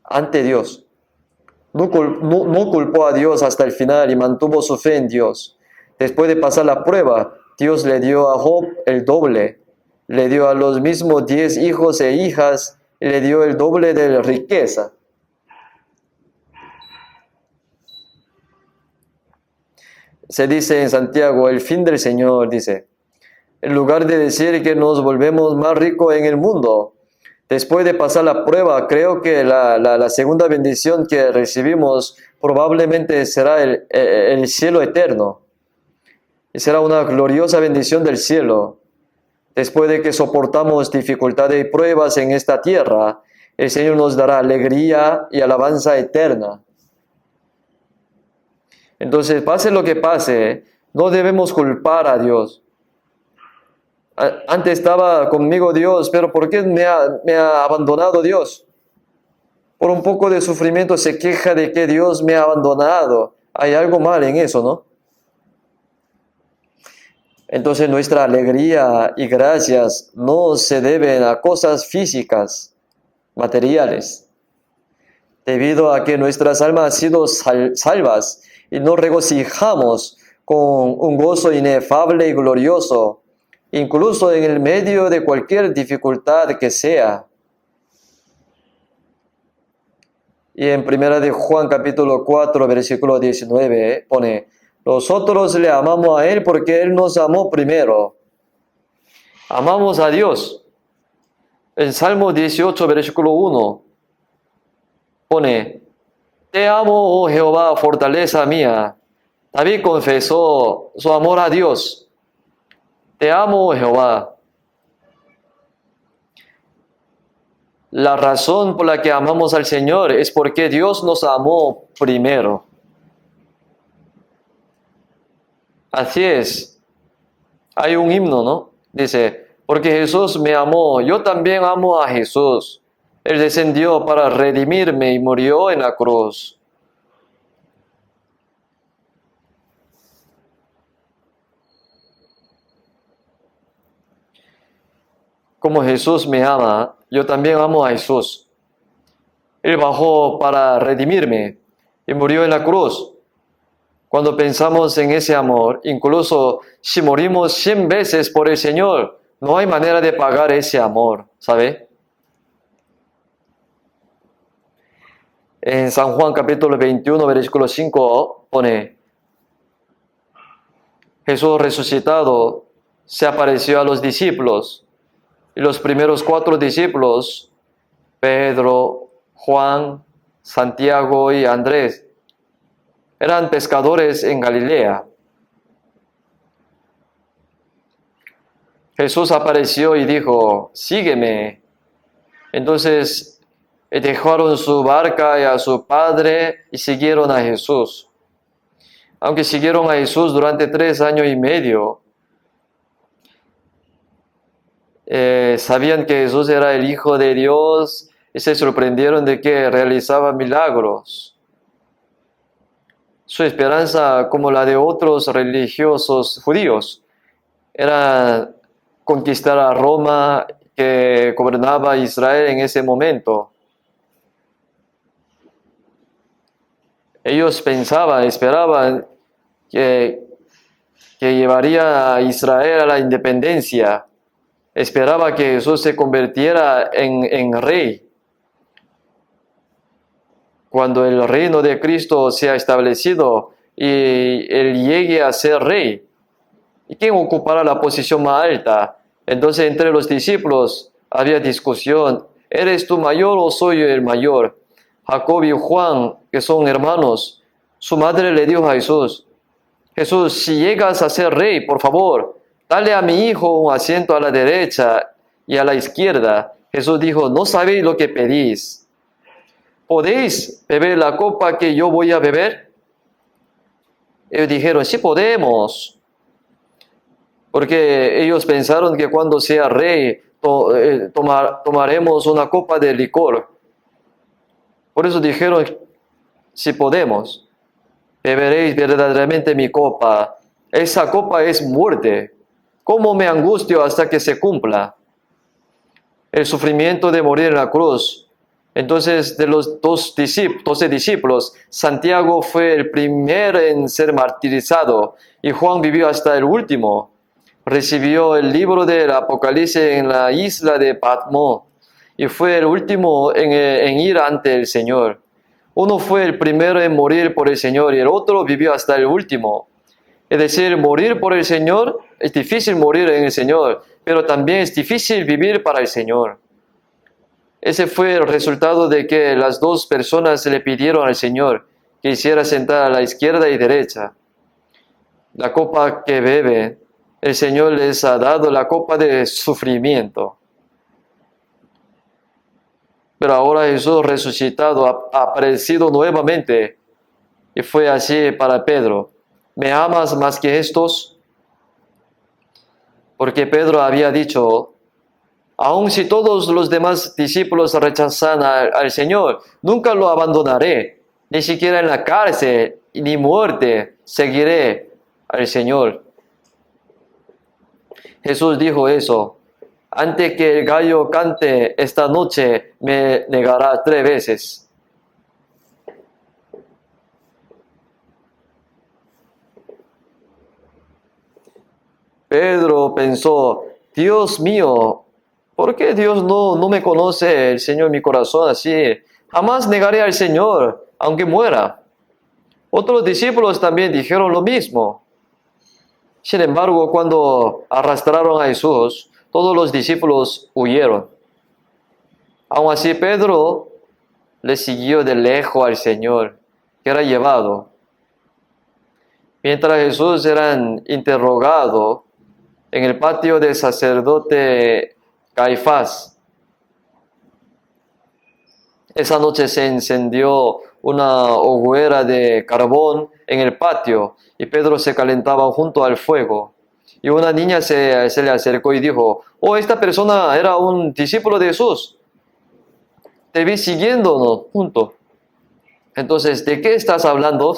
S1: ante Dios. No culpó a Dios hasta el final y mantuvo su fe en Dios. Después de pasar la prueba, Dios le dio a Job el doble. Le dio a los mismos 10 hijos e hijas y le dio el doble de riqueza. Se dice en Santiago: el fin del Señor, dice, en lugar de decir que nos volvemos más ricos en el mundo, después de pasar la prueba, creo que la segunda bendición que recibimos probablemente será el cielo eterno. Y será una gloriosa bendición del cielo. Después de que soportamos dificultades y pruebas en esta tierra, el Señor nos dará alegría y alabanza eterna. Entonces, pase lo que pase, no debemos culpar a Dios. Antes estaba conmigo Dios, pero ¿por qué me ha abandonado Dios? Por un poco de sufrimiento se queja de que Dios me ha abandonado. Hay algo mal en eso, ¿no? Entonces nuestra alegría y gracias no se deben a cosas físicas, materiales. Debido a que nuestras almas han sido salvas y nos regocijamos con un gozo inefable y glorioso, incluso en el medio de cualquier dificultad que sea. Y en 1 de Juan capítulo 4, versículo 19, pone: nosotros le amamos a Él porque Él nos amó primero. Amamos a Dios. En Salmo 18, versículo 1, pone: te amo, oh Jehová, fortaleza mía. David confesó su amor a Dios. Te amo, oh Jehová. La razón por la que amamos al Señor es porque Dios nos amó primero. Así es. Hay un himno, ¿no? Dice: porque Jesús me amó, yo también amo a Jesús. Él descendió para redimirme y murió en la cruz. Como Jesús me ama, yo también amo a Jesús. Él bajó para redimirme y murió en la cruz. Cuando pensamos en ese amor, incluso si morimos 100 veces por el Señor, no hay manera de pagar ese amor, ¿sabe? En San Juan capítulo 21, versículo 5 pone: Jesús resucitado se apareció a los discípulos, y los primeros 4 discípulos, Pedro, Juan, Santiago y Andrés, eran pescadores en Galilea. Jesús apareció y dijo: sígueme. Entonces dejaron su barca y a su padre y siguieron a Jesús. Aunque siguieron a Jesús durante 3 años y medio, sabían que Jesús era el Hijo de Dios y se sorprendieron de que realizaba milagros. Su esperanza, como la de otros religiosos judíos, era conquistar a Roma, que gobernaba Israel en ese momento. Ellos pensaban, esperaban que llevaría a Israel a la independencia. Esperaba que Jesús se convirtiera en rey. Cuando el reino de Cristo sea establecido y Él llegue a ser rey, ¿y quién ocupará la posición más alta? Entonces entre los discípulos había discusión: ¿eres tú mayor o soy yo el mayor? Jacob y Juan, que son hermanos, su madre le dijo a Jesús: Jesús, si llegas a ser rey, por favor, dale a mi hijo un asiento a la derecha y a la izquierda. Jesús dijo: no sabéis lo que pedís. ¿Podéis beber la copa que yo voy a beber? Ellos dijeron: sí podemos. Porque ellos pensaron que cuando sea rey tomaremos una copa de licor. Por eso dijeron: si podemos, beberéis verdaderamente mi copa. Esa copa es muerte. ¿Cómo me angustio hasta que se cumpla el sufrimiento de morir en la cruz? Entonces, de los 12 discípulos, Santiago fue el primero en ser martirizado y Juan vivió hasta el último. Recibió el libro del Apocalipsis en la isla de Patmos y fue el último en ir ante el Señor. Uno fue el primero en morir por el Señor y el otro vivió hasta el último. Es decir, morir por el Señor, es difícil morir en el Señor, pero también es difícil vivir para el Señor. Ese fue el resultado de que las 2 personas le pidieron al Señor que hiciera sentar a la izquierda y derecha. La copa que bebe, el Señor les ha dado la copa de sufrimiento. Pero ahora Jesús resucitado ha aparecido nuevamente y fue así para Pedro: ¿me amas más que estos? Porque Pedro había dicho: aun si todos los demás discípulos rechazan al Señor, nunca lo abandonaré, ni siquiera en la cárcel ni muerte seguiré al Señor. Jesús dijo eso: antes que el gallo cante esta noche, me negará 3 veces. Pedro pensó: Dios mío, ¿por qué Dios no me conoce, el Señor, mi corazón así? Jamás negaré al Señor, aunque muera. Otros discípulos también dijeron lo mismo. Sin embargo, cuando arrastraron a Jesús, todos los discípulos huyeron. Aun así, Pedro le siguió de lejos al Señor, que era llevado. Mientras Jesús era interrogado en el patio del sacerdote Caifás, esa noche se encendió una hoguera de carbón en el patio y Pedro se calentaba junto al fuego. Y una niña se le acercó y dijo: oh, esta persona era un discípulo de Jesús. Te vi siguiéndonos junto. Entonces, ¿de qué estás hablando?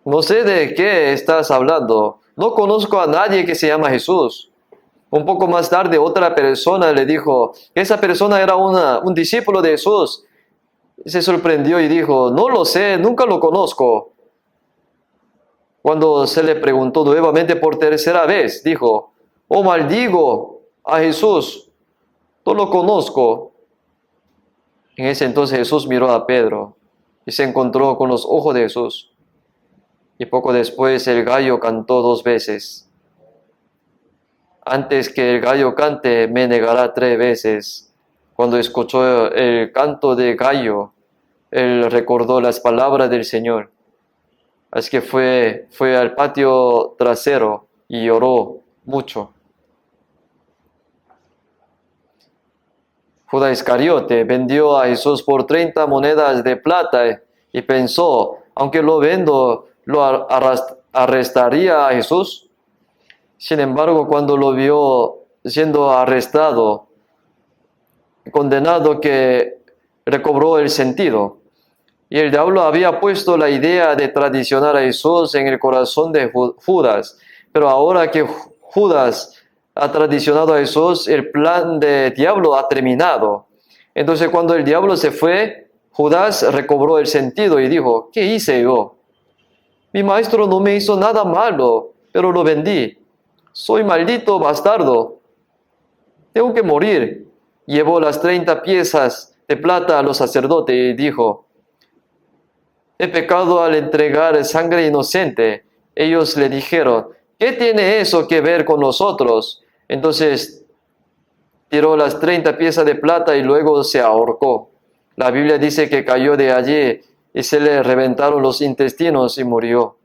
S1: No sé de qué estás hablando. No conozco a nadie que se llama Jesús. Un poco más tarde, otra persona le dijo que esa persona era un discípulo de Jesús. Se sorprendió y dijo: no lo sé, nunca lo conozco. Cuando se le preguntó nuevamente por tercera vez, dijo, oh, maldigo a Jesús, no lo conozco. En ese entonces Jesús miró a Pedro y se encontró con los ojos de Jesús. Y poco después el gallo cantó 2 veces. Antes que el gallo cante, me negará 3 veces. Cuando escuchó el canto de gallo, él recordó las palabras del Señor. Así que fue al patio trasero y lloró mucho. Judas Iscariote vendió a Jesús por 30 monedas de plata y pensó, aunque lo vendo, lo arrestaría a Jesús. Sin embargo, cuando lo vio siendo arrestado, condenado, que recobró el sentido. Y el diablo había puesto la idea de traicionar a Jesús en el corazón de Judas. Pero ahora que Judas ha traicionado a Jesús, el plan del diablo ha terminado. Entonces cuando el diablo se fue, Judas recobró el sentido y dijo, ¿qué hice yo? Mi maestro no me hizo nada malo, pero lo vendí. Soy maldito bastardo. Tengo que morir. Llevó las 30 piezas de plata a los sacerdotes y dijo, he pecado al entregar sangre inocente. Ellos le dijeron, ¿qué tiene eso que ver con nosotros? Entonces tiró las 30 piezas de plata y luego se ahorcó. La Biblia dice que cayó de allí y se le reventaron los intestinos y murió.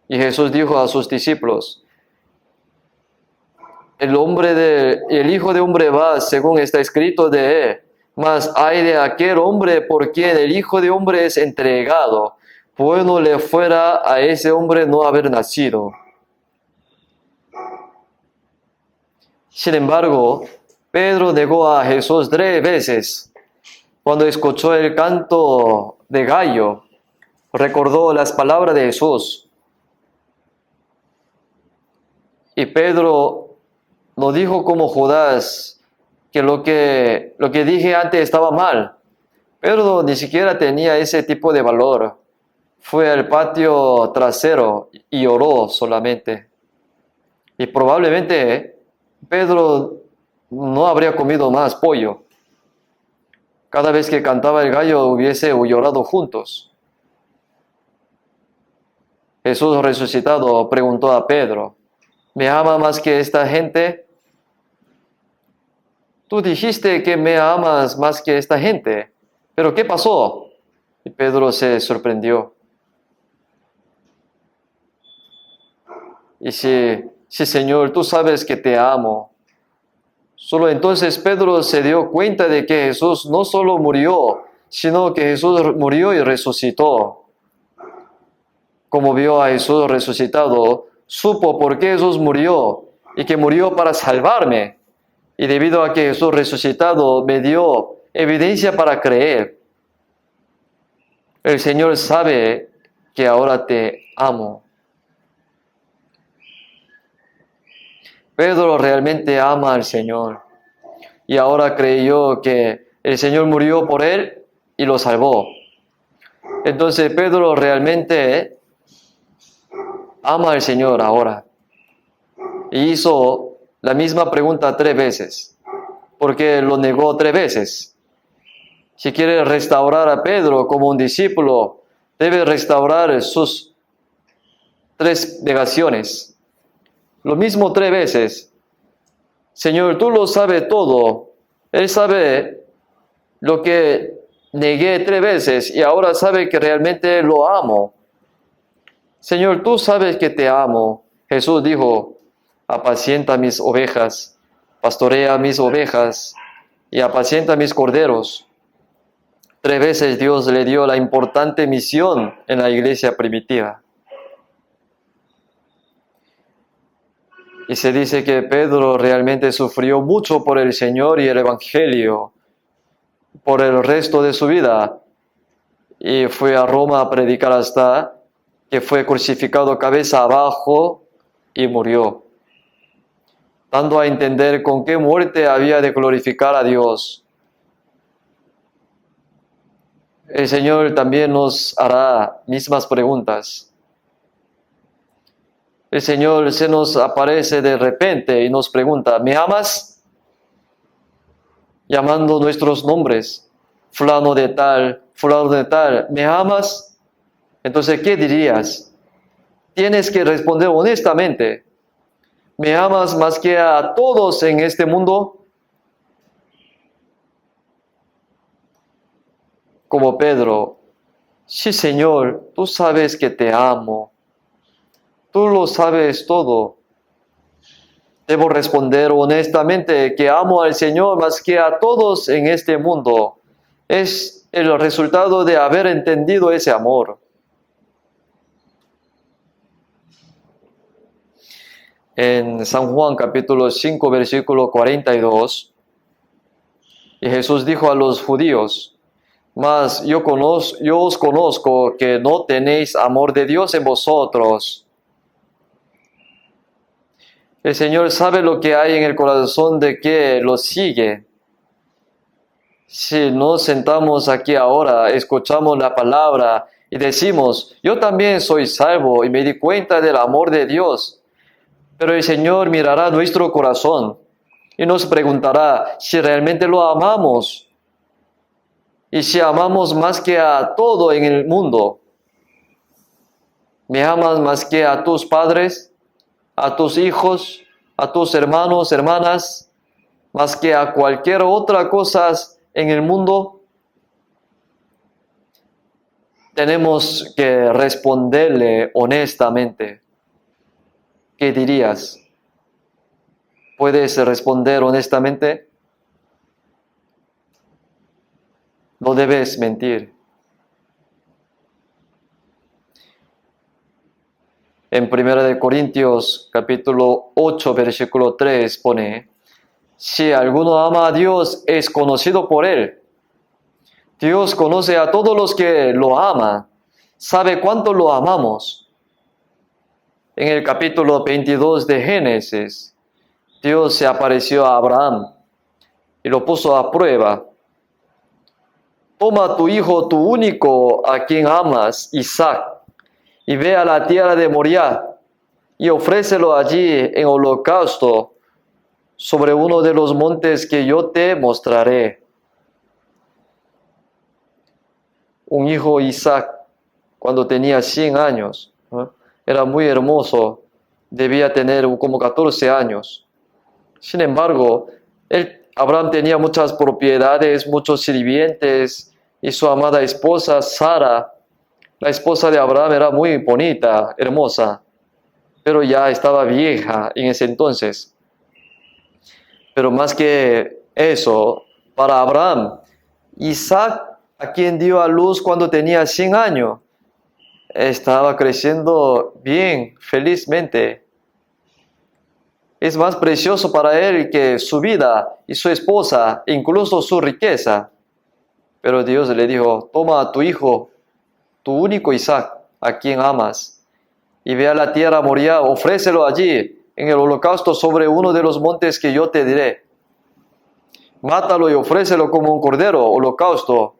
S1: Y Jesús dijo a sus discípulos, el Hijo de Hombre va según está escrito de él, mas hay de aquel hombre por quien el Hijo de Hombre es entregado. Bueno le fuera a ese hombre no haber nacido. Sin embargo, Pedro negó a Jesús 3 veces. Cuando escuchó el canto de gallo, recordó las palabras de Jesús. Y Pedro no dijo como Judas que lo que dije antes estaba mal. Pedro ni siquiera tenía ese tipo de valor. Fue al patio trasero y oró solamente. Y probablemente Pedro no habría comido más pollo. Cada vez que cantaba el gallo hubiese llorado juntos. Jesús resucitado preguntó a Pedro, ¿me ama más que esta gente? Tú dijiste que me amas más que esta gente, pero ¿qué pasó? Y Pedro se sorprendió. Y sí, Señor, tú sabes que te amo. Solo entonces Pedro se dio cuenta de que Jesús no solo murió, sino que Jesús murió y resucitó. Como vio a Jesús resucitado, supo por qué Jesús murió y que murió para salvarme. Y debido a que Jesús resucitado me dio evidencia para creer. El Señor sabe que ahora te amo. Pedro realmente ama al Señor y ahora creyó que el Señor murió por él y lo salvó. Entonces Pedro realmente ama al Señor ahora y hizo la misma pregunta 3 veces, porque lo negó 3 veces. Si quiere restaurar a Pedro como un discípulo, debe restaurar sus 3 negaciones. Lo mismo 3 veces. Señor, tú lo sabes todo. Él sabe lo que negué 3 veces y ahora sabe que realmente lo amo. Señor, tú sabes que te amo. Jesús dijo, apacienta mis ovejas, pastorea mis ovejas y apacienta mis corderos. 3 veces Dios le dio la importante misión en la iglesia primitiva. Y se dice que Pedro realmente sufrió mucho por el Señor y el Evangelio por el resto de su vida. Y fue a Roma a predicar hasta que fue crucificado cabeza abajo y murió, dando a entender con qué muerte había de glorificar a Dios. El Señor también nos hará mismas preguntas. el Señor se nos aparece de repente y nos pregunta, ¿me amas? Llamando nuestros nombres, fulano de tal, ¿me amas? Entonces, ¿qué dirías? Tienes que responder honestamente, ¿me amas más que a todos en este mundo? Como Pedro, sí, Señor, tú sabes que te amo. Tú lo sabes todo. Debo responder honestamente que amo al Señor más que a todos en este mundo. Es el resultado de haber entendido ese amor. En San Juan capítulo 5 versículo 42, y Jesús dijo a los judíos, mas yo os conozco que no tenéis amor de Dios en vosotros. El Señor sabe lo que hay en el corazón de que lo sigue. Si nos sentamos aquí ahora, escuchamos la palabra y decimos, yo también soy salvo y me di cuenta del amor de Dios. Pero el Señor mirará nuestro corazón y nos preguntará si realmente lo amamos y si amamos más que a todo en el mundo. ¿Me amas más que a tus padres? ¿A tus hijos, a tus hermanos, hermanas, más que a cualquier otra cosa en el mundo? Tenemos que responderle honestamente. ¿Qué dirías? ¿Puedes responder honestamente? No debes mentir. En 1 Corintios capítulo 8 versículo 3 pone, si alguno ama a Dios, es conocido por Él. Dios conoce a todos los que lo aman, sabe cuánto lo amamos. En el capítulo 22 de Génesis, Dios se apareció a Abraham y lo puso a prueba. Toma tu hijo, tu único, a quien amas, Isaac, y ve a la tierra de Moriah y ofrécelo allí en holocausto sobre uno de los montes que yo te mostraré. Un hijo Isaac, cuando tenía 100 años, era muy hermoso, debía tener como 14 años. Sin embargo, Abraham tenía muchas propiedades, muchos sirvientes, y su amada esposa Sara, la esposa de Abraham, era muy bonita, hermosa, pero ya estaba vieja en ese entonces. Pero más que eso, para Abraham, Isaac, a quien dio a luz cuando tenía 100 años, estaba creciendo bien, felizmente. Es más precioso para él que su vida y su esposa, incluso su riqueza. Pero Dios le dijo, toma a tu hijo, tu único Isaac, a quien amas, y ve a la tierra Moriah, ofrécelo allí, en el holocausto sobre uno de los montes que yo te diré. Mátalo y ofrécelo como un cordero, holocausto.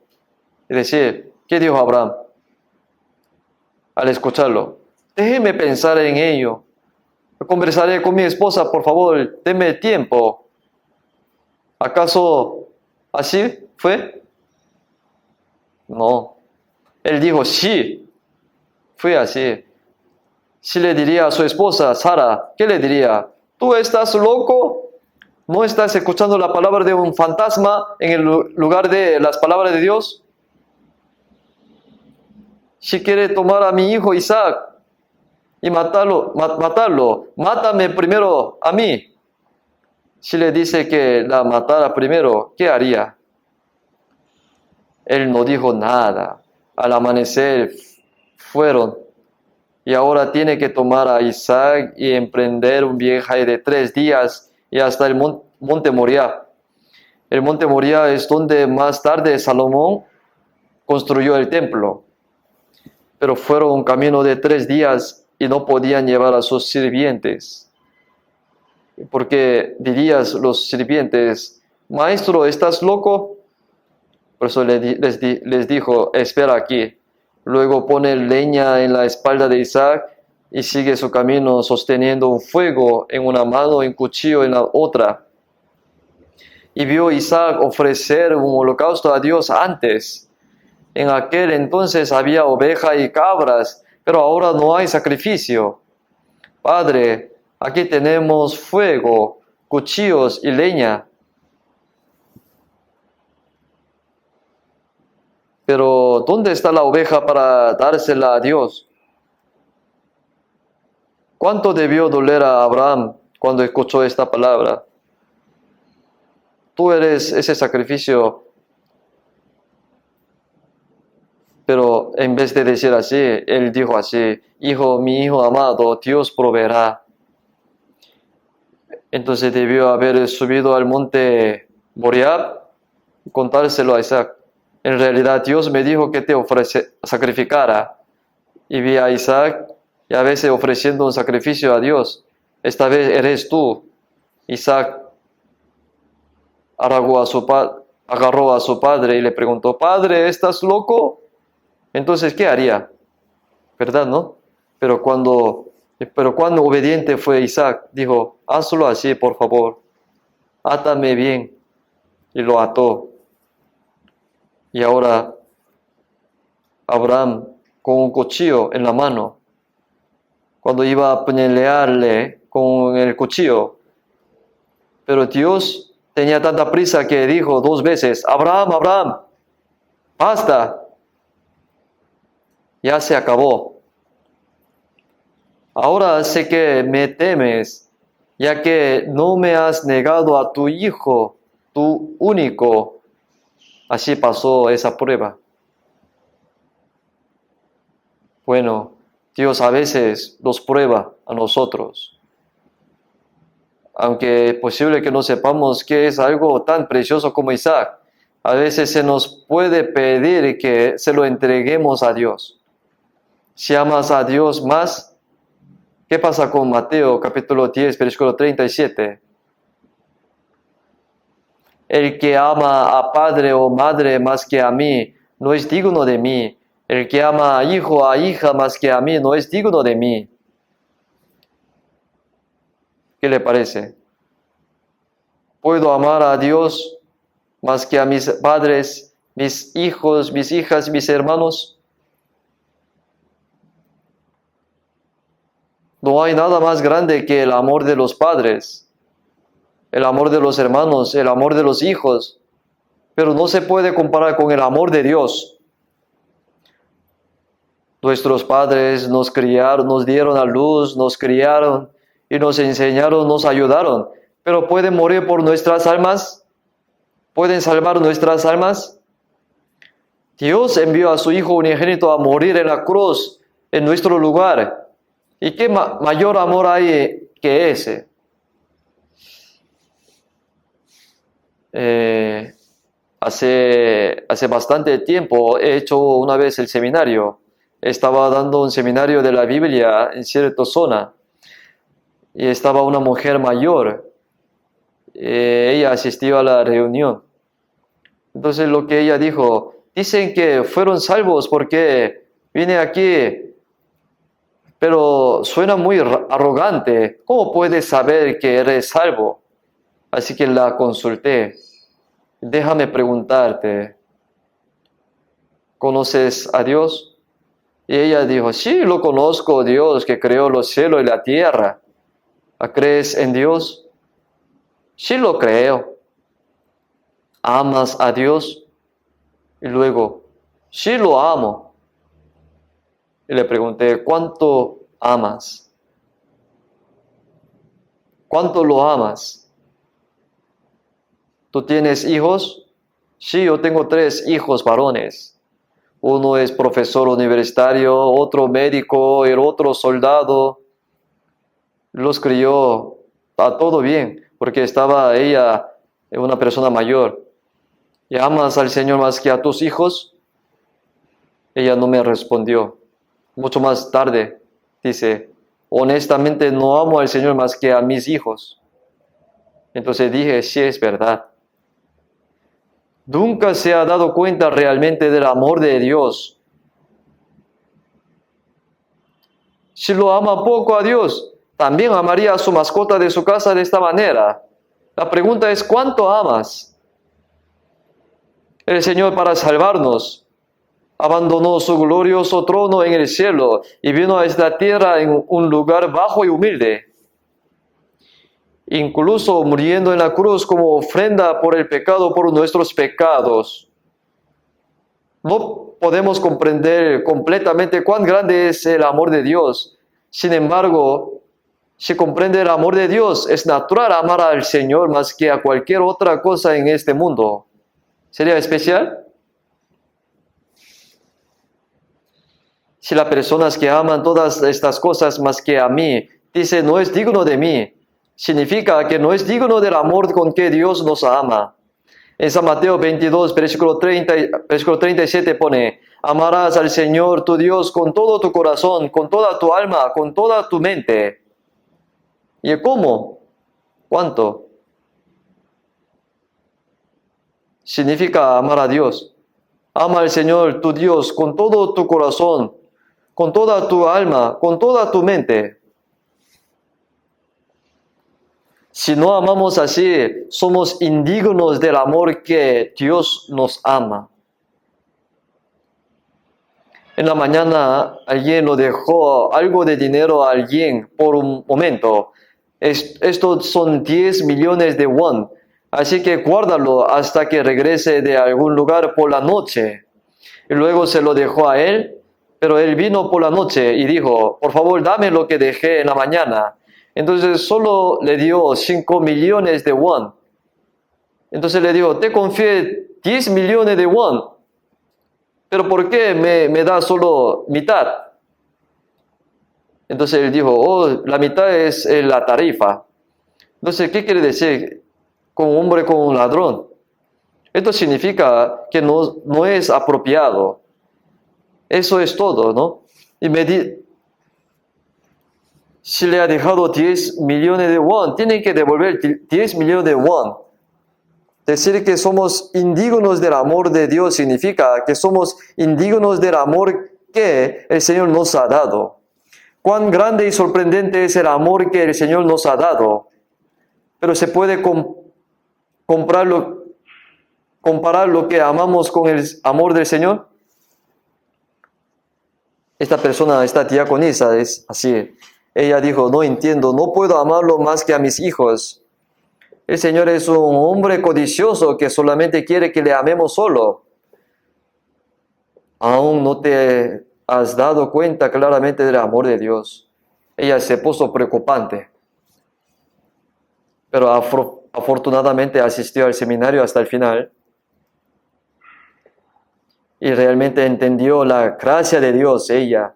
S1: Es decir, ¿qué dijo Abraham? Al escucharlo, déjeme pensar en ello. Conversaré con mi esposa, por favor, deme tiempo. ¿Acaso así fue? No. Él dijo, sí, fue así. Si le diría a su esposa, Sara, ¿qué le diría? ¿Tú estás loco? ¿No estás escuchando la palabra de un fantasma en el lugar de las palabras de Dios? Si quiere tomar a mi hijo Isaac y matarlo, mátame primero a mí. Si le dice que la matara primero, ¿qué haría? Él no dijo nada. Al amanecer fueron, y ahora tiene que tomar a Isaac y emprender un viaje de 3 días y hasta el monte Moriah. El monte Moriah es donde más tarde Salomón construyó el templo. Pero fueron un camino de 3 días y no podían llevar a sus sirvientes. Porque dirías los sirvientes, maestro, ¿estás loco? Por eso les dijo, espera aquí. Luego pone leña en la espalda de Isaac y sigue su camino sosteniendo un fuego en una mano y un cuchillo en la otra. Y vio Isaac ofrecer un holocausto a Dios antes. En aquel entonces había ovejas y cabras, pero ahora no hay sacrificio. Padre, aquí tenemos fuego, cuchillos y leña. Pero ¿dónde está la oveja para dársela a Dios? ¿Cuánto debió doler a Abraham cuando escuchó esta palabra? Tú eres ese sacrificio. Pero en vez de decir así, él dijo así: hijo, mi hijo amado, Dios proveerá. Entonces debió haber subido al monte Moriah y contárselo a Isaac. En realidad Dios me dijo que te sacrificara. Y vi a Isaac y a veces ofreciendo un sacrificio a Dios. Esta vez eres tú. Isaac agarró a su padre y le preguntó: Padre, ¿estás loco? Entonces, ¿qué haría? ¿Verdad, no? Pero cuán obediente fue Isaac. Dijo: hazlo así, por favor. Átame bien. Y lo ató. Y ahora Abraham, con un cuchillo en la mano, cuando iba a apuñalarle con el cuchillo, pero Dios tenía tanta prisa que dijo 2 veces: Abraham, Abraham, basta. Ya se acabó. Ahora sé que me temes, ya que no me has negado a tu hijo, tu único. Así pasó esa prueba. Bueno, Dios a veces nos prueba a nosotros. Aunque es posible que no sepamos que es algo tan precioso como Isaac, a veces se nos puede pedir que se lo entreguemos a Dios. Si amas a Dios más, ¿qué pasa con Mateo capítulo 10, versículo 37? El que ama a padre o madre más que a mí, no es digno de mí. El que ama a hijo o a hija más que a mí, no es digno de mí. ¿Qué le parece? ¿Puedo amar a Dios más que a mis padres, mis hijos, mis hijas, mis hermanos? No hay nada más grande que el amor de los padres, el amor de los hermanos, el amor de los hijos, pero no se puede comparar con el amor de Dios. Nuestros padres nos criaron, nos dieron a luz, nos criaron y nos enseñaron, nos ayudaron, pero ¿pueden morir por nuestras almas? ¿Pueden salvar nuestras almas? Dios envió a su Hijo unigénito a morir en la cruz en nuestro lugar. ¿Y qué mayor amor hay que ese? Hace bastante tiempo he hecho una vez el seminario. Estaba dando un seminario de la Biblia en cierta zona y estaba una mujer mayor. Ella asistió a la reunión. Entonces lo que ella dijo: dicen que fueron salvos porque vine aquí, pero suena muy arrogante. ¿Cómo puedes saber que eres salvo? Así que la consulté. Déjame preguntarte, ¿conoces a Dios? Y ella dijo: sí, lo conozco, Dios que creó los cielos y la tierra. ¿Crees en Dios? Sí, lo creo. ¿Amas a Dios? Y luego: sí, lo amo. Y le pregunté: ¿cuánto amas? ¿Cuánto lo amas? ¿Tú tienes hijos? Sí, yo tengo 3 hijos varones. Uno es profesor universitario, otro médico, el otro soldado. Los crió a todo bien, porque estaba ella una persona mayor. ¿Y amas al Señor más que a tus hijos? Ella no me respondió. Mucho más tarde dice: honestamente no amo al Señor más que a mis hijos. Entonces dije: sí, es verdad. Nunca se ha dado cuenta realmente del amor de Dios. Si lo ama poco a Dios, también amaría a su mascota de su casa de esta manera. La pregunta es, ¿cuánto amas? El Señor, para salvarnos, abandonó su glorioso trono en el cielo y vino a esta tierra en un lugar bajo y humilde, incluso muriendo en la cruz como ofrenda por el pecado, por nuestros pecados. No podemos comprender completamente cuán grande es el amor de Dios. Sin embargo, si comprende el amor de Dios, es natural amar al Señor más que a cualquier otra cosa en este mundo. ¿Sería especial? Si las personas que aman todas estas cosas más que a mí, dice no es digno de mí, significa que no es digno del amor con que Dios nos ama. En San Mateo 22, versículo 37 pone, amarás al Señor tu Dios con todo tu corazón, con toda tu alma, con toda tu mente. ¿Y cómo? ¿Cuánto? Significa amar a Dios. Ama al Señor tu Dios con todo tu corazón, con toda tu alma, con toda tu mente. Si no amamos así, somos indignos del amor que Dios nos ama. En la mañana alguien lo dejó algo de dinero a alguien por un momento. Estos son 10 millones de won. Así que guárdalo hasta que regrese de algún lugar por la noche. Y luego se lo dejó a él, pero él vino por la noche y dijo, por favor dame lo que dejé en la mañana. Entonces solo le dio 5 millones de won. Entonces le dijo, te confié 10 millones de won. ¿Pero por qué me da solo mitad? Entonces él dijo, oh, la mitad es la tarifa. Entonces, ¿qué quiere decir con un hombre, con un ladrón? Esto significa que no es apropiado. Eso es todo, ¿no? Y si le ha dejado 10 millones de won, tiene que devolver 10 millones de won. Decir que somos indignos del amor de Dios significa que somos indignos del amor que el Señor nos ha dado. Cuán grande y sorprendente es el amor que el Señor nos ha dado. Pero se puede comparar lo que amamos con el amor del Señor. Esta persona, esta diaconisa, es así. Ella dijo, no entiendo, no puedo amarlo más que a mis hijos. El Señor es un hombre codicioso que solamente quiere que le amemos solo. Aún no te has dado cuenta claramente del amor de Dios. Ella se puso preocupante. Pero afortunadamente asistió al seminario hasta el final. Y realmente entendió la gracia de Dios, ella.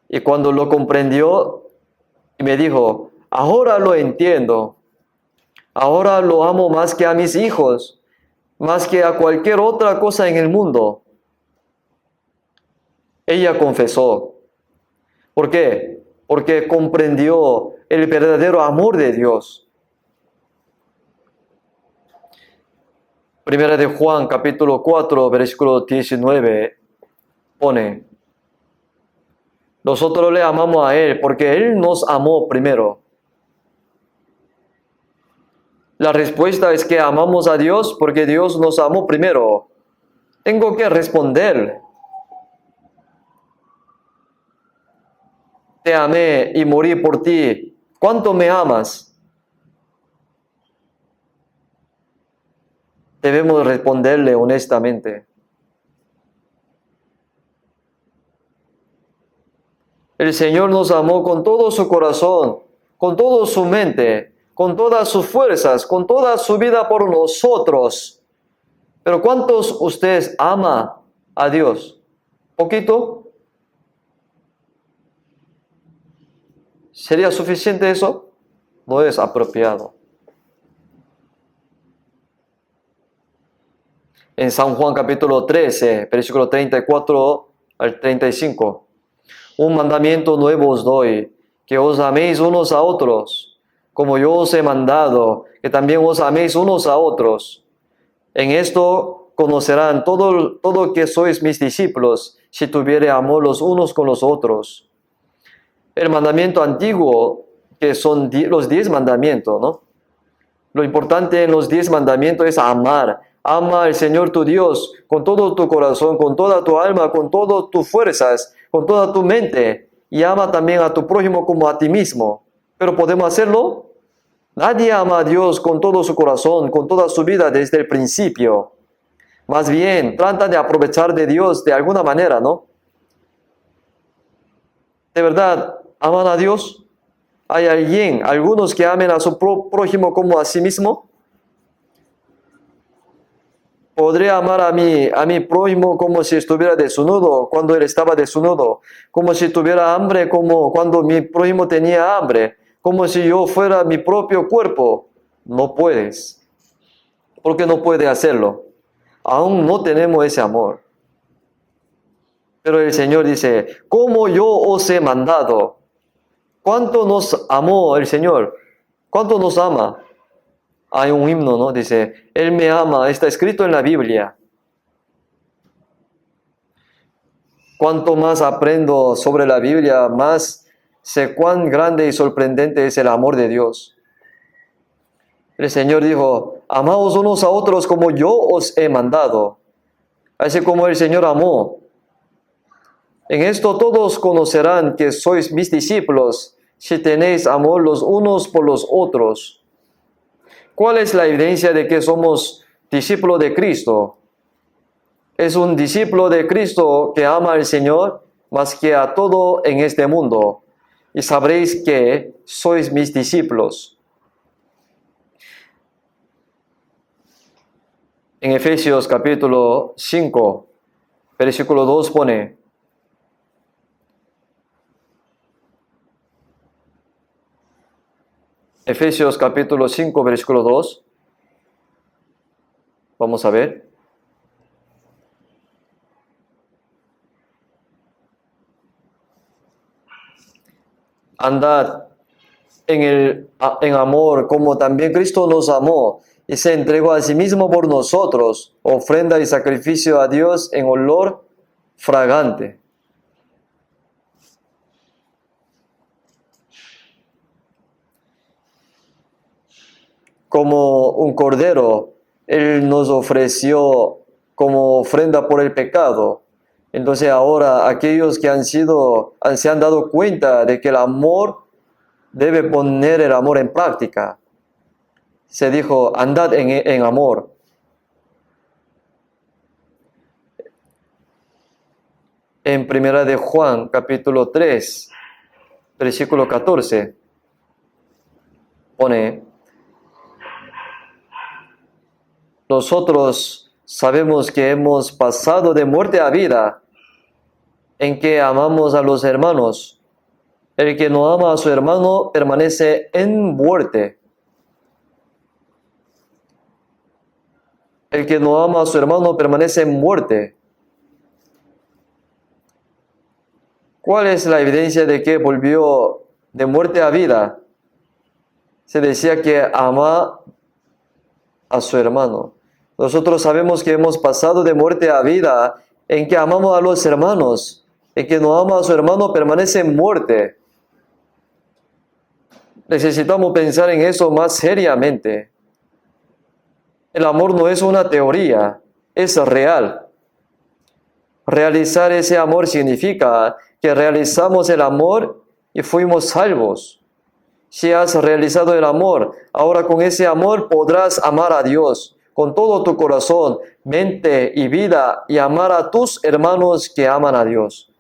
S1: Y cuando lo comprendió, me dijo, ahora lo entiendo. Ahora lo amo más que a mis hijos, más que a cualquier otra cosa en el mundo. Ella confesó. ¿Por qué? Porque comprendió el verdadero amor de Dios. Primera de Juan, capítulo 4, versículo 19, pone, nosotros le amamos a Él porque Él nos amó primero. La respuesta es que amamos a Dios porque Dios nos amó primero. Tengo que responder. Te amé y morí por ti. ¿Cuánto me amas? Debemos responderle honestamente. El Señor nos amó con todo su corazón, con toda su mente, con todas sus fuerzas, con toda su vida por nosotros. Pero ¿cuántos ustedes aman a Dios? ¿Poquito? ¿Sería suficiente eso? No es apropiado. En San Juan capítulo 13, versículo 34 al 35. Un mandamiento nuevo os doy, que os améis unos a otros, como yo os he mandado, que también os améis unos a otros. En esto conocerán todo que sois mis discípulos, si tuviere amor los unos con los otros. el mandamiento antiguo, que son los 10 mandamientos, ¿no? Lo importante en los 10 mandamientos es amar. Ama al Señor tu Dios con todo tu corazón, con toda tu alma, con todas tus fuerzas, con toda tu mente. Y ama también a tu prójimo como a ti mismo. ¿Pero podemos hacerlo? Nadie ama a Dios con todo su corazón, con toda su vida desde el principio. Más bien, tratan de aprovechar de Dios de alguna manera, ¿no? ¿De verdad aman a Dios? ¿Hay algunos que amen a su prójimo como a sí mismo? ¿Podré amar a mi prójimo como si estuviera desnudo cuando él estaba desnudo? Como si tuviera hambre como cuando mi prójimo tenía hambre? Como si yo fuera mi propio cuerpo. No puedes. ¿Por qué no puedes hacerlo? Aún no tenemos ese amor. Pero el Señor dice, ¿cómo yo os he mandado? ¿Cuánto nos amó el Señor? ¿Cuánto nos ama? Hay un himno, ¿no? Dice, Él me ama, está escrito en la Biblia. Cuanto más aprendo sobre la Biblia, más sé cuán grande y sorprendente es el amor de Dios. El Señor dijo, amaos unos a otros como yo os he mandado. Así como el Señor amó. En esto todos conocerán que sois mis discípulos, si tenéis amor los unos por los otros. ¿Cuál es la evidencia de que somos discípulos de Cristo? Es un discípulo de Cristo que ama al Señor más que a todo en este mundo. Y sabréis que sois mis discípulos. En Efesios capítulo 5, versículo 2 pone, Efesios capítulo 5, versículo 2. Vamos a ver. Andad en amor, como también Cristo nos amó y se entregó a sí mismo por nosotros, ofrenda y sacrificio a Dios en olor fragante. Como un cordero, Él nos ofreció como ofrenda por el pecado. Entonces ahora aquellos que se han dado cuenta de que el amor debe poner el amor en práctica. Se dijo, andad en amor. En Primera de Juan, capítulo 3, versículo 14, pone, nosotros sabemos que hemos pasado de muerte a vida, en que amamos a los hermanos. El que no ama a su hermano permanece en muerte. El que no ama a su hermano permanece en muerte. ¿Cuál es la evidencia de que volvió de muerte a vida? Se decía que ama a su hermano. Nosotros sabemos que hemos pasado de muerte a vida en que amamos a los hermanos. El que no ama a su hermano permanece en muerte. Necesitamos pensar en eso más seriamente. El amor no es una teoría, es real. Realizar ese amor significa que realizamos el amor y fuimos salvos. Si has realizado el amor, ahora con ese amor podrás amar a Dios con todo tu corazón, mente y vida y amar a tus hermanos que aman a Dios.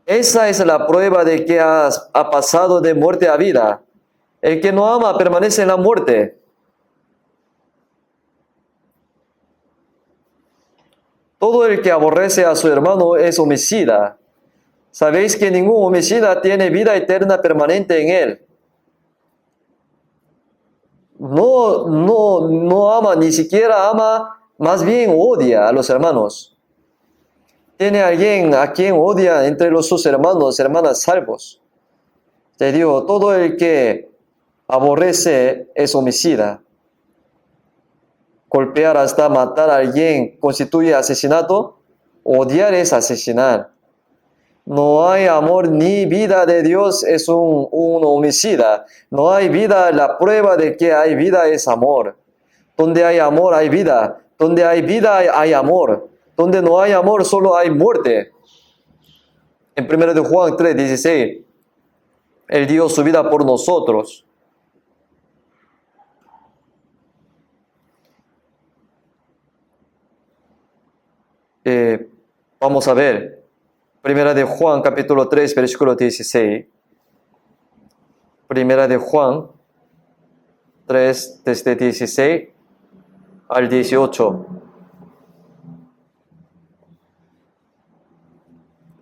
S1: Esa es la prueba de que ha pasado de muerte a vida. El que no ama permanece en la muerte. Todo el que aborrece a su hermano es homicida. Sabéis que ningún homicida tiene vida eterna permanente en él. No ama, ni siquiera ama, más bien odia a los hermanos. ¿Tiene alguien a quien odia entre sus hermanos, hermanas salvos? Te digo, todo el que aborrece es homicida. Golpear hasta matar a alguien constituye asesinato. Odiar es asesinar. No hay amor ni vida de Dios, es un homicida. No hay vida, la prueba de que hay vida es amor. Donde hay amor hay vida. Donde hay vida hay amor. Donde no hay amor solo hay muerte. En 1 de Juan 3:16, Él dio su vida por nosotros. Vamos a ver. 1 de Juan capítulo 3, versículo 16. 1 de Juan 3, desde 16 al 18.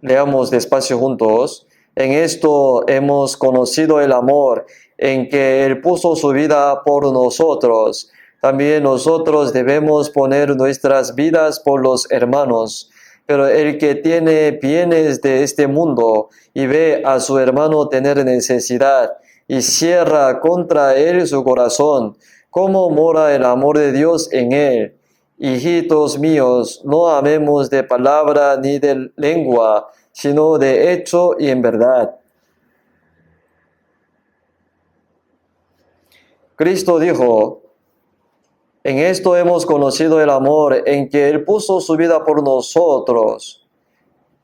S1: Leamos despacio juntos. En esto hemos conocido el amor, en que Él puso su vida por nosotros. También nosotros debemos poner nuestras vidas por los hermanos. Pero el que tiene bienes de este mundo y ve a su hermano tener necesidad y cierra contra él su corazón, ¿cómo mora el amor de Dios en él? Hijitos míos, no amemos de palabra ni de lengua, sino de hecho y en verdad. Cristo dijo, en esto hemos conocido el amor, en que Él puso su vida por nosotros.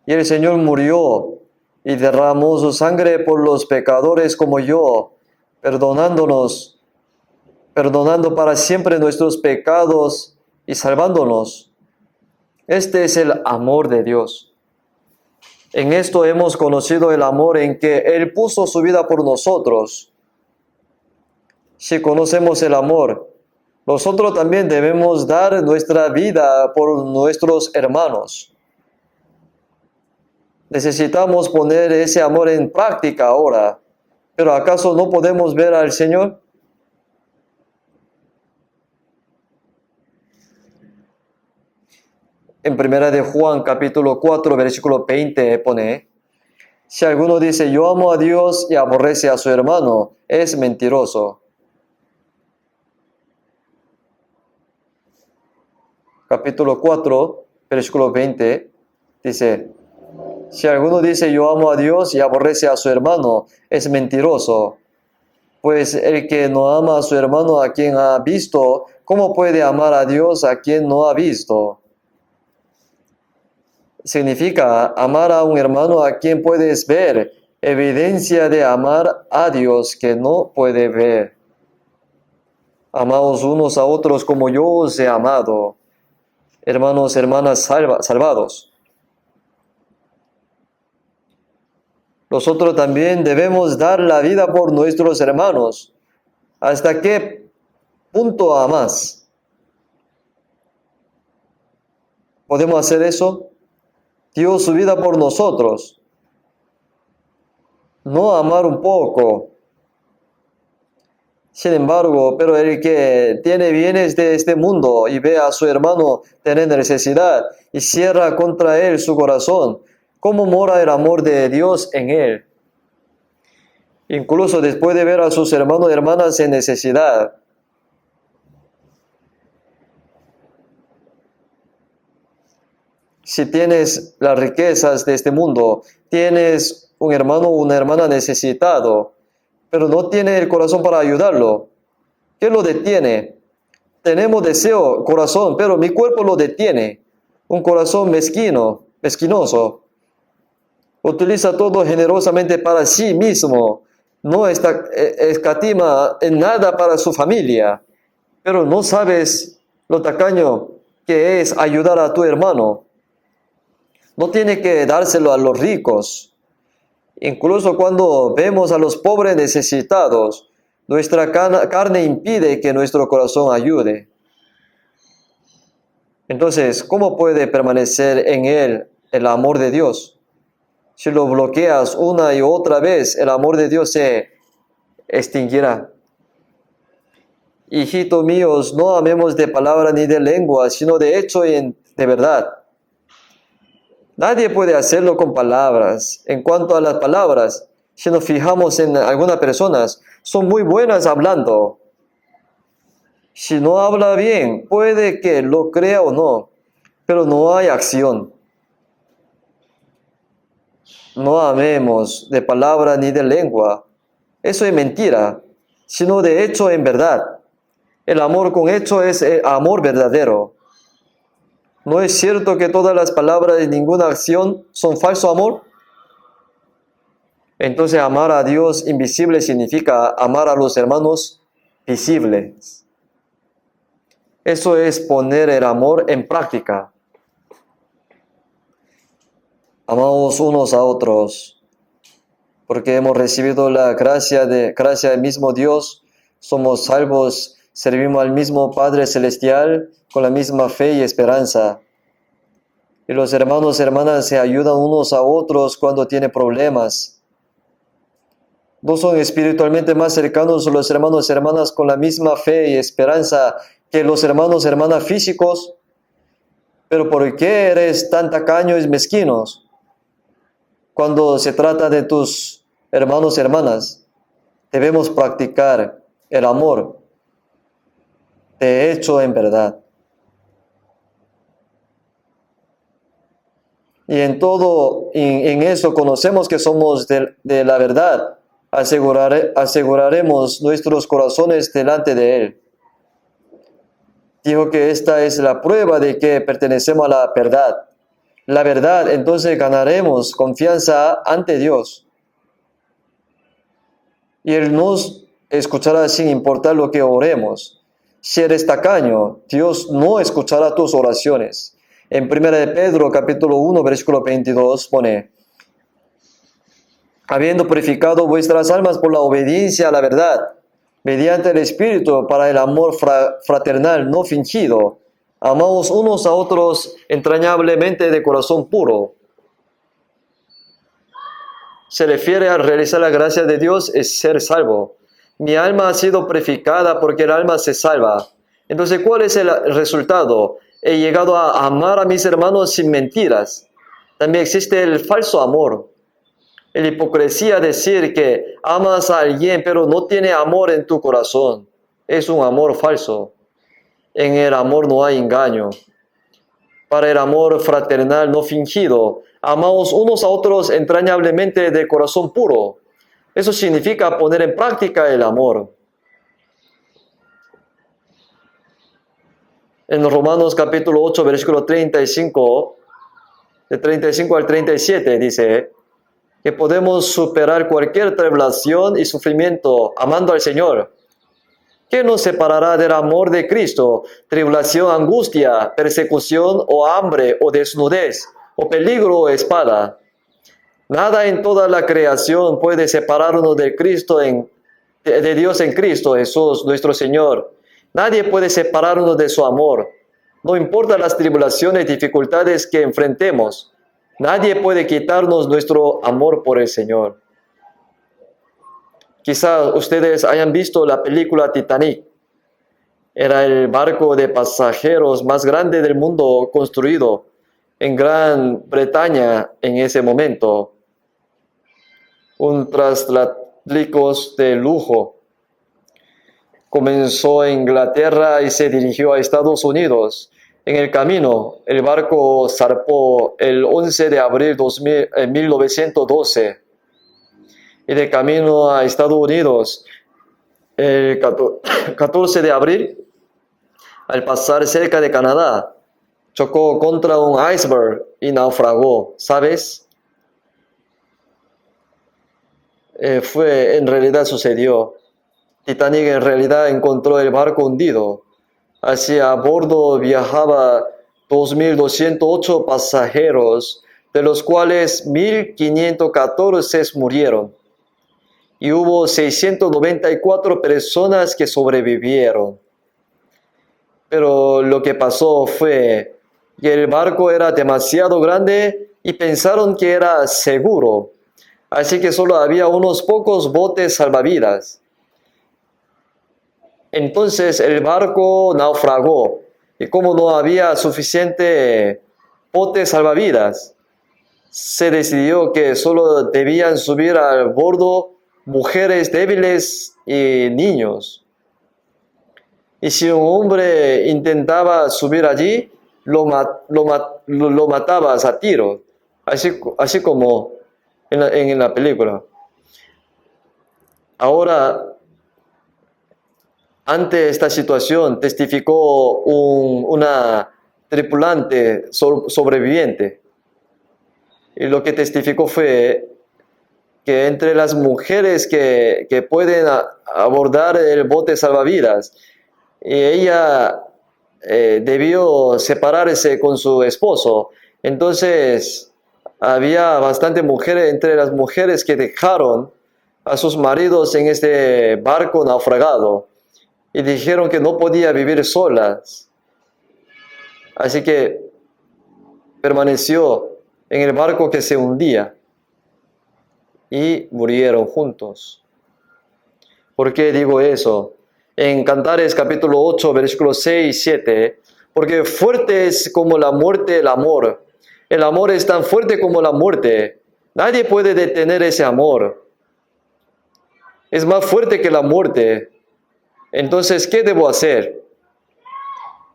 S1: Y el Señor murió y derramó su sangre por los pecadores como yo, perdonando para siempre nuestros pecados y salvándonos. Este es el amor de Dios. En esto hemos conocido el amor, en que Él puso su vida por nosotros. Si conocemos el amor, nosotros también debemos dar nuestra vida por nuestros hermanos. Necesitamos poner ese amor en práctica ahora. ¿Pero acaso no podemos ver al Señor? En 1 de Juan capítulo 4 versículo 20 pone, si alguno dice yo amo a Dios y aborrece a su hermano, es mentiroso. Capítulo 4 versículo 20 dice, si alguno dice yo amo a Dios y aborrece a su hermano, es mentiroso. Pues el que no ama a su hermano a quien ha visto, ¿cómo puede amar a Dios a quien no ha visto? Significa amar a un hermano a quien puedes ver, evidencia de amar a Dios que no puede ver. Amaos unos a otros como yo os he amado. Hermanos, hermanas salvados. Nosotros también debemos dar la vida por nuestros hermanos. ¿Hasta qué punto amas? ¿Podemos hacer eso? Dio su vida por nosotros. No amar un poco. Sin embargo, pero el que tiene bienes de este mundo y ve a su hermano tener necesidad y cierra contra él su corazón, ¿cómo mora el amor de Dios en él? Incluso después de ver a sus hermanos y hermanas en necesidad. Si tienes las riquezas de este mundo, tienes un hermano o una hermana necesitado, pero no tiene el corazón para ayudarlo, ¿qué lo detiene? Tenemos deseo, corazón, pero mi cuerpo lo detiene. Un corazón mezquinoso. Utiliza todo generosamente para sí mismo. No escatima en nada para su familia. Pero no sabes lo tacaño que es ayudar a tu hermano. No tiene que dárselo a los ricos. Incluso cuando vemos a los pobres necesitados, nuestra carne impide que nuestro corazón ayude. Entonces, ¿cómo puede permanecer en él el amor de Dios? Si lo bloqueas una y otra vez, el amor de Dios se extinguirá. Hijitos míos, no amemos de palabra ni de lengua, sino de hecho y de verdad. Nadie puede hacerlo con palabras. En cuanto a las palabras, si nos fijamos en algunas personas, son muy buenas hablando. Si no habla bien, puede que lo crea o no, pero no hay acción. no amemos de palabra ni de lengua. Eso es mentira, sino de hecho en verdad. El amor con hecho es el amor verdadero. ¿No es cierto que todas las palabras y ninguna acción son falso amor? Entonces amar a Dios invisible significa amar a los hermanos visibles. Eso es poner el amor en práctica. Amamos unos a otros porque hemos recibido la gracia del mismo Dios, somos salvos, servimos al mismo Padre Celestial con la misma fe y esperanza. Y los hermanos y hermanas se ayudan unos a otros cuando tienen problemas. ¿No son espiritualmente más cercanos los hermanos y hermanas con la misma fe y esperanza que los hermanos y hermanas físicos? Pero ¿por qué eres tan tacaño y mezquinos cuando se trata de tus hermanos y hermanas? Debemos practicar el amor de hecho en verdad. Y en eso conocemos que somos de la verdad. Aseguraremos nuestros corazones delante de Él. Dijo que esta es la prueba de que pertenecemos a la verdad. La verdad, entonces ganaremos confianza ante Dios. Y Él nos escuchará sin importar lo que oremos. Si eres tacaño, Dios no escuchará tus oraciones. En 1 de Pedro, capítulo 1, versículo 22, pone: habiendo purificado vuestras almas por la obediencia a la verdad, mediante el Espíritu para el amor fraternal no fingido, amaos unos a otros entrañablemente de corazón puro. Se refiere a realizar la gracia de Dios, es ser salvo. Mi alma ha sido purificada porque el alma se salva. Entonces, ¿cuál es el resultado? He llegado a amar a mis hermanos sin mentiras. También existe el falso amor. La hipocresía, decir que amas a alguien pero no tiene amor en tu corazón, es un amor falso. En el amor no hay engaño. Para el amor fraternal no fingido, amamos unos a otros entrañablemente de corazón puro. Eso significa poner en práctica el amor. En Romanos capítulo 8, versículo 35, de 35 al 37 dice que podemos superar cualquier tribulación y sufrimiento amando al Señor. ¿Qué nos separará del amor de Cristo? Tribulación, angustia, persecución o hambre o desnudez o peligro o espada. Nada en toda la creación puede separarnos de Dios en Cristo Jesús, nuestro Señor. Nadie puede separarnos de su amor. No importa las tribulaciones y dificultades que enfrentemos. Nadie puede quitarnos nuestro amor por el Señor. Quizás ustedes hayan visto la película Titanic. Era el barco de pasajeros más grande del mundo construido en Gran Bretaña en ese momento. Un transatlántico de lujo. Comenzó en Inglaterra y se dirigió a Estados Unidos. En el camino, el barco zarpó el 11 de abril de 1912. Y de camino a Estados Unidos, el 14 de abril, al pasar cerca de Canadá, chocó contra un iceberg y naufragó, ¿sabes? En realidad sucedió. Titanic en realidad encontró el barco hundido. Hacia a bordo viajaba 2.208 pasajeros, de los cuales 1.514 murieron. Y hubo 694 personas que sobrevivieron. Pero lo que pasó fue que el barco era demasiado grande y pensaron que era seguro. Así que solo había unos pocos botes salvavidas. Entonces el barco naufragó y como no había suficiente botes salvavidas, se decidió que solo debían subir al bordo mujeres débiles y niños. Y si un hombre intentaba subir allí, lo matabas a tiro, así como en la película. Ahora, ante esta situación, testificó una tripulante sobreviviente. Y lo que testificó fue que entre las mujeres que pueden abordar el bote salvavidas, y ella debió separarse con su esposo. Entonces, había bastante mujeres, entre las mujeres que dejaron a sus maridos en este barco naufragado y dijeron que no podía vivir solas. Así que permaneció en el barco que se hundía y murieron juntos. ¿Por qué digo eso? En Cantares capítulo 8, versículos 6 y 7, porque fuerte es como la muerte el amor. El amor es tan fuerte como la muerte. Nadie puede detener ese amor. Es más fuerte que la muerte. Entonces, ¿qué debo hacer?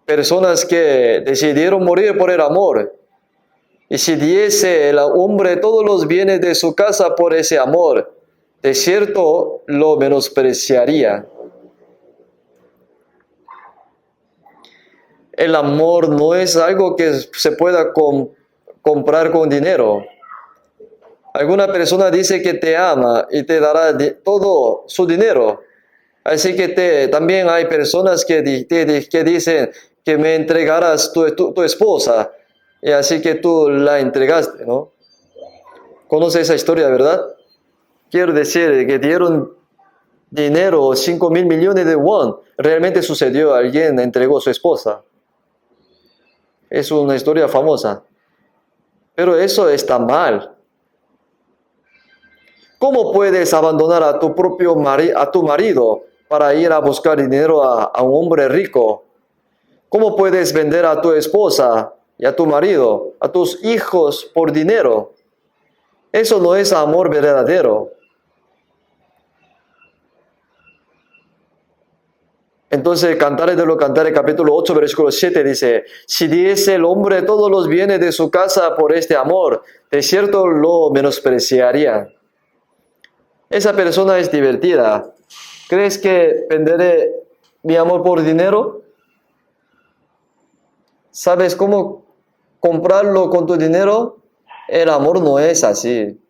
S1: Personas que decidieron morir por el amor. Y si diese el hombre todos los bienes de su casa por ese amor, de cierto lo menospreciaría. El amor no es algo que se pueda comprar con dinero. Alguna persona dice que te ama y te dará todo su dinero. Así que también hay personas que dicen que me entregarás tu esposa. Y así que tú la entregaste, ¿no? ¿Conoce esa historia, verdad? Quiero decir que dieron dinero, 5.000 millones de won. Realmente sucedió, alguien entregó a su esposa. Es una historia famosa. Pero eso está mal. ¿Cómo puedes abandonar a tu marido para ir a buscar dinero a un hombre rico? ¿Cómo puedes vender a tu esposa y a tu marido, a tus hijos por dinero? Eso no es amor verdadero. Entonces, Cantares de los Cantares, capítulo 8, versículo 7 dice, si diese el hombre todos los bienes de su casa por este amor, de cierto lo menospreciaría. Esa persona es divertida. ¿Crees que venderé mi amor por dinero? ¿Sabes cómo comprarlo con tu dinero? El amor no es así.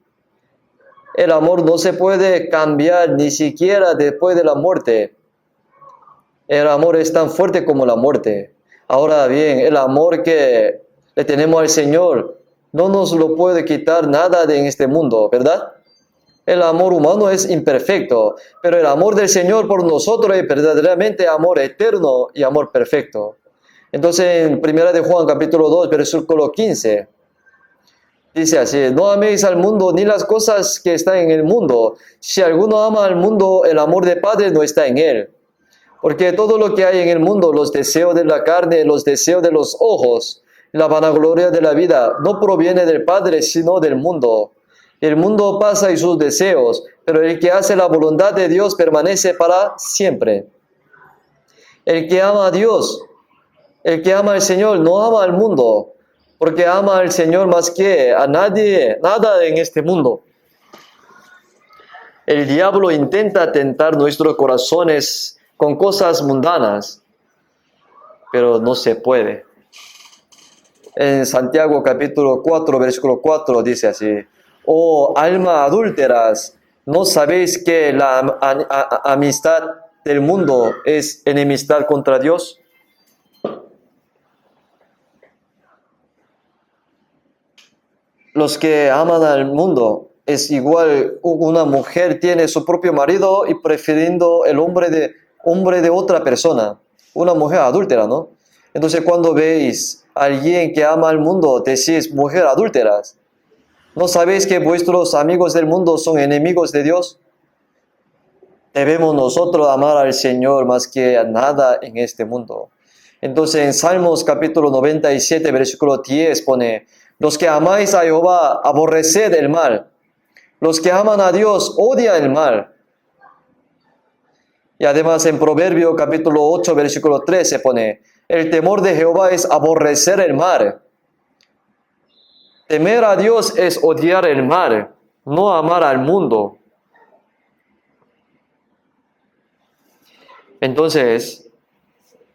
S1: El amor no se puede cambiar ni siquiera después de la muerte. El amor es tan fuerte como la muerte. Ahora bien, el amor que le tenemos al Señor no nos lo puede quitar nada en este mundo, ¿verdad? El amor humano es imperfecto, pero el amor del Señor por nosotros es verdaderamente amor eterno y amor perfecto. Entonces, en 1 de Juan, capítulo 2, versículo 15, dice así, no améis al mundo ni las cosas que están en el mundo. Si alguno ama al mundo, el amor del Padre no está en él. Porque todo lo que hay en el mundo, los deseos de la carne, los deseos de los ojos, la vanagloria de la vida, no proviene del Padre, sino del mundo. El mundo pasa y sus deseos, pero el que hace la voluntad de Dios permanece para siempre. El que ama a Dios, el que ama al Señor, no ama al mundo, porque ama al Señor más que a nadie, nada en este mundo. El diablo intenta tentar nuestros corazones con cosas mundanas, pero no se puede. En Santiago capítulo 4, versículo 4 dice así, oh alma adúlteras, ¿no sabéis que la amistad del mundo es enemistad contra Dios? Los que aman al mundo es igual, una mujer tiene su propio marido y prefiriendo el hombre de otra persona, una mujer adúltera, ¿no? Entonces cuando veis a alguien que ama al mundo, decís mujer adúlteras. ¿No sabéis que vuestros amigos del mundo son enemigos de Dios? Debemos nosotros amar al Señor más que a nada en este mundo. Entonces en Salmos capítulo 97, versículo 10 pone, los que amáis a Jehová, aborreced el mal. Los que aman a Dios, odian el mal. Y además en Proverbio capítulo 8, versículo 13 pone, el temor de Jehová es aborrecer el mal. Temer a Dios es odiar el mal, no amar al mundo. Entonces,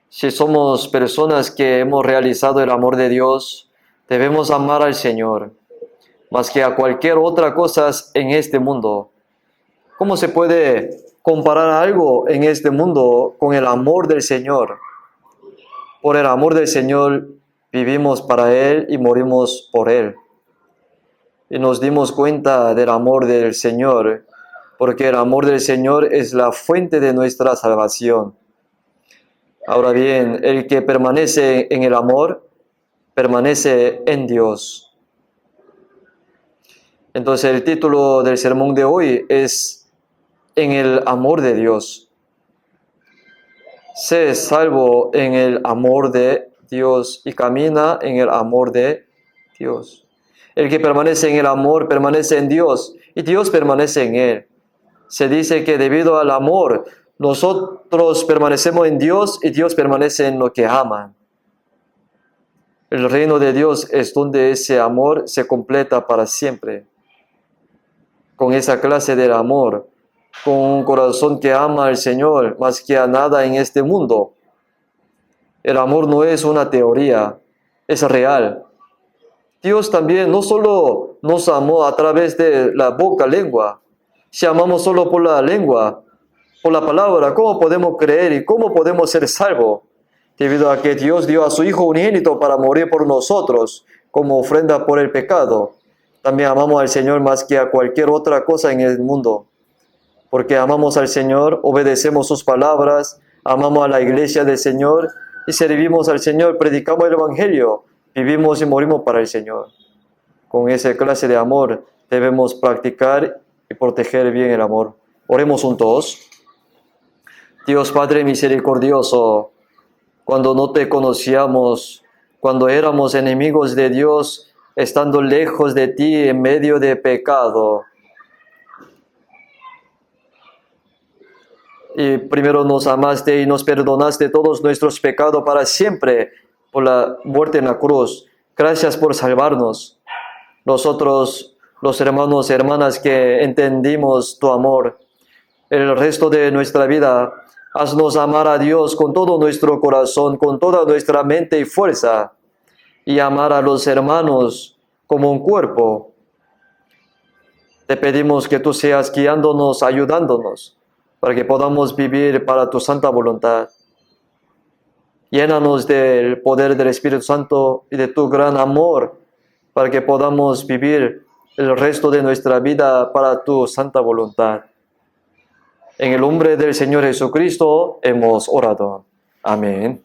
S1: si somos personas que hemos realizado el amor de Dios, debemos amar al Señor más que a cualquier otra cosa en este mundo. ¿Cómo se puede comparar algo en este mundo con el amor del Señor? Por el amor del Señor vivimos para Él y morimos por Él. Y nos dimos cuenta del amor del Señor, porque el amor del Señor es la fuente de nuestra salvación. Ahora bien, el que permanece en el amor, permanece en Dios. Entonces el título del sermón de hoy es En el amor de Dios. Sé salvo en el amor de Dios y camina en el amor de Dios. El que permanece en el amor permanece en Dios y Dios permanece en él. Se dice que debido al amor nosotros permanecemos en Dios y Dios permanece en lo que aman. El reino de Dios es donde ese amor se completa para siempre. Con esa clase de amor, con un corazón que ama al Señor más que a nada en este mundo. El amor no es una teoría, es real. Dios también no solo nos amó a través de la boca, lengua. Si amamos solo por la lengua, por la palabra, ¿cómo podemos creer y cómo podemos ser salvos? Debido a que Dios dio a su Hijo unigénito para morir por nosotros como ofrenda por el pecado. También amamos al Señor más que a cualquier otra cosa en el mundo. Porque amamos al Señor, obedecemos sus palabras, amamos a la iglesia del Señor y servimos al Señor, predicamos el Evangelio, vivimos y morimos para el Señor. Con esa clase de amor debemos practicar y proteger bien el amor. Oremos juntos. Dios Padre misericordioso, cuando no te conocíamos, cuando éramos enemigos de Dios, estando lejos de ti en medio de pecado, y primero nos amaste y nos perdonaste todos nuestros pecados para siempre por la muerte en la cruz. Gracias por salvarnos. Nosotros, los hermanos y hermanas que entendimos tu amor, el resto de nuestra vida, haznos amar a Dios con todo nuestro corazón, con toda nuestra mente y fuerza, y amar a los hermanos como un cuerpo. Te pedimos que tú seas guiándonos, ayudándonos, para que podamos vivir para tu santa voluntad. Llénanos del poder del Espíritu Santo y de tu gran amor, para que podamos vivir el resto de nuestra vida para tu santa voluntad. En el nombre del Señor Jesucristo hemos orado. Amén.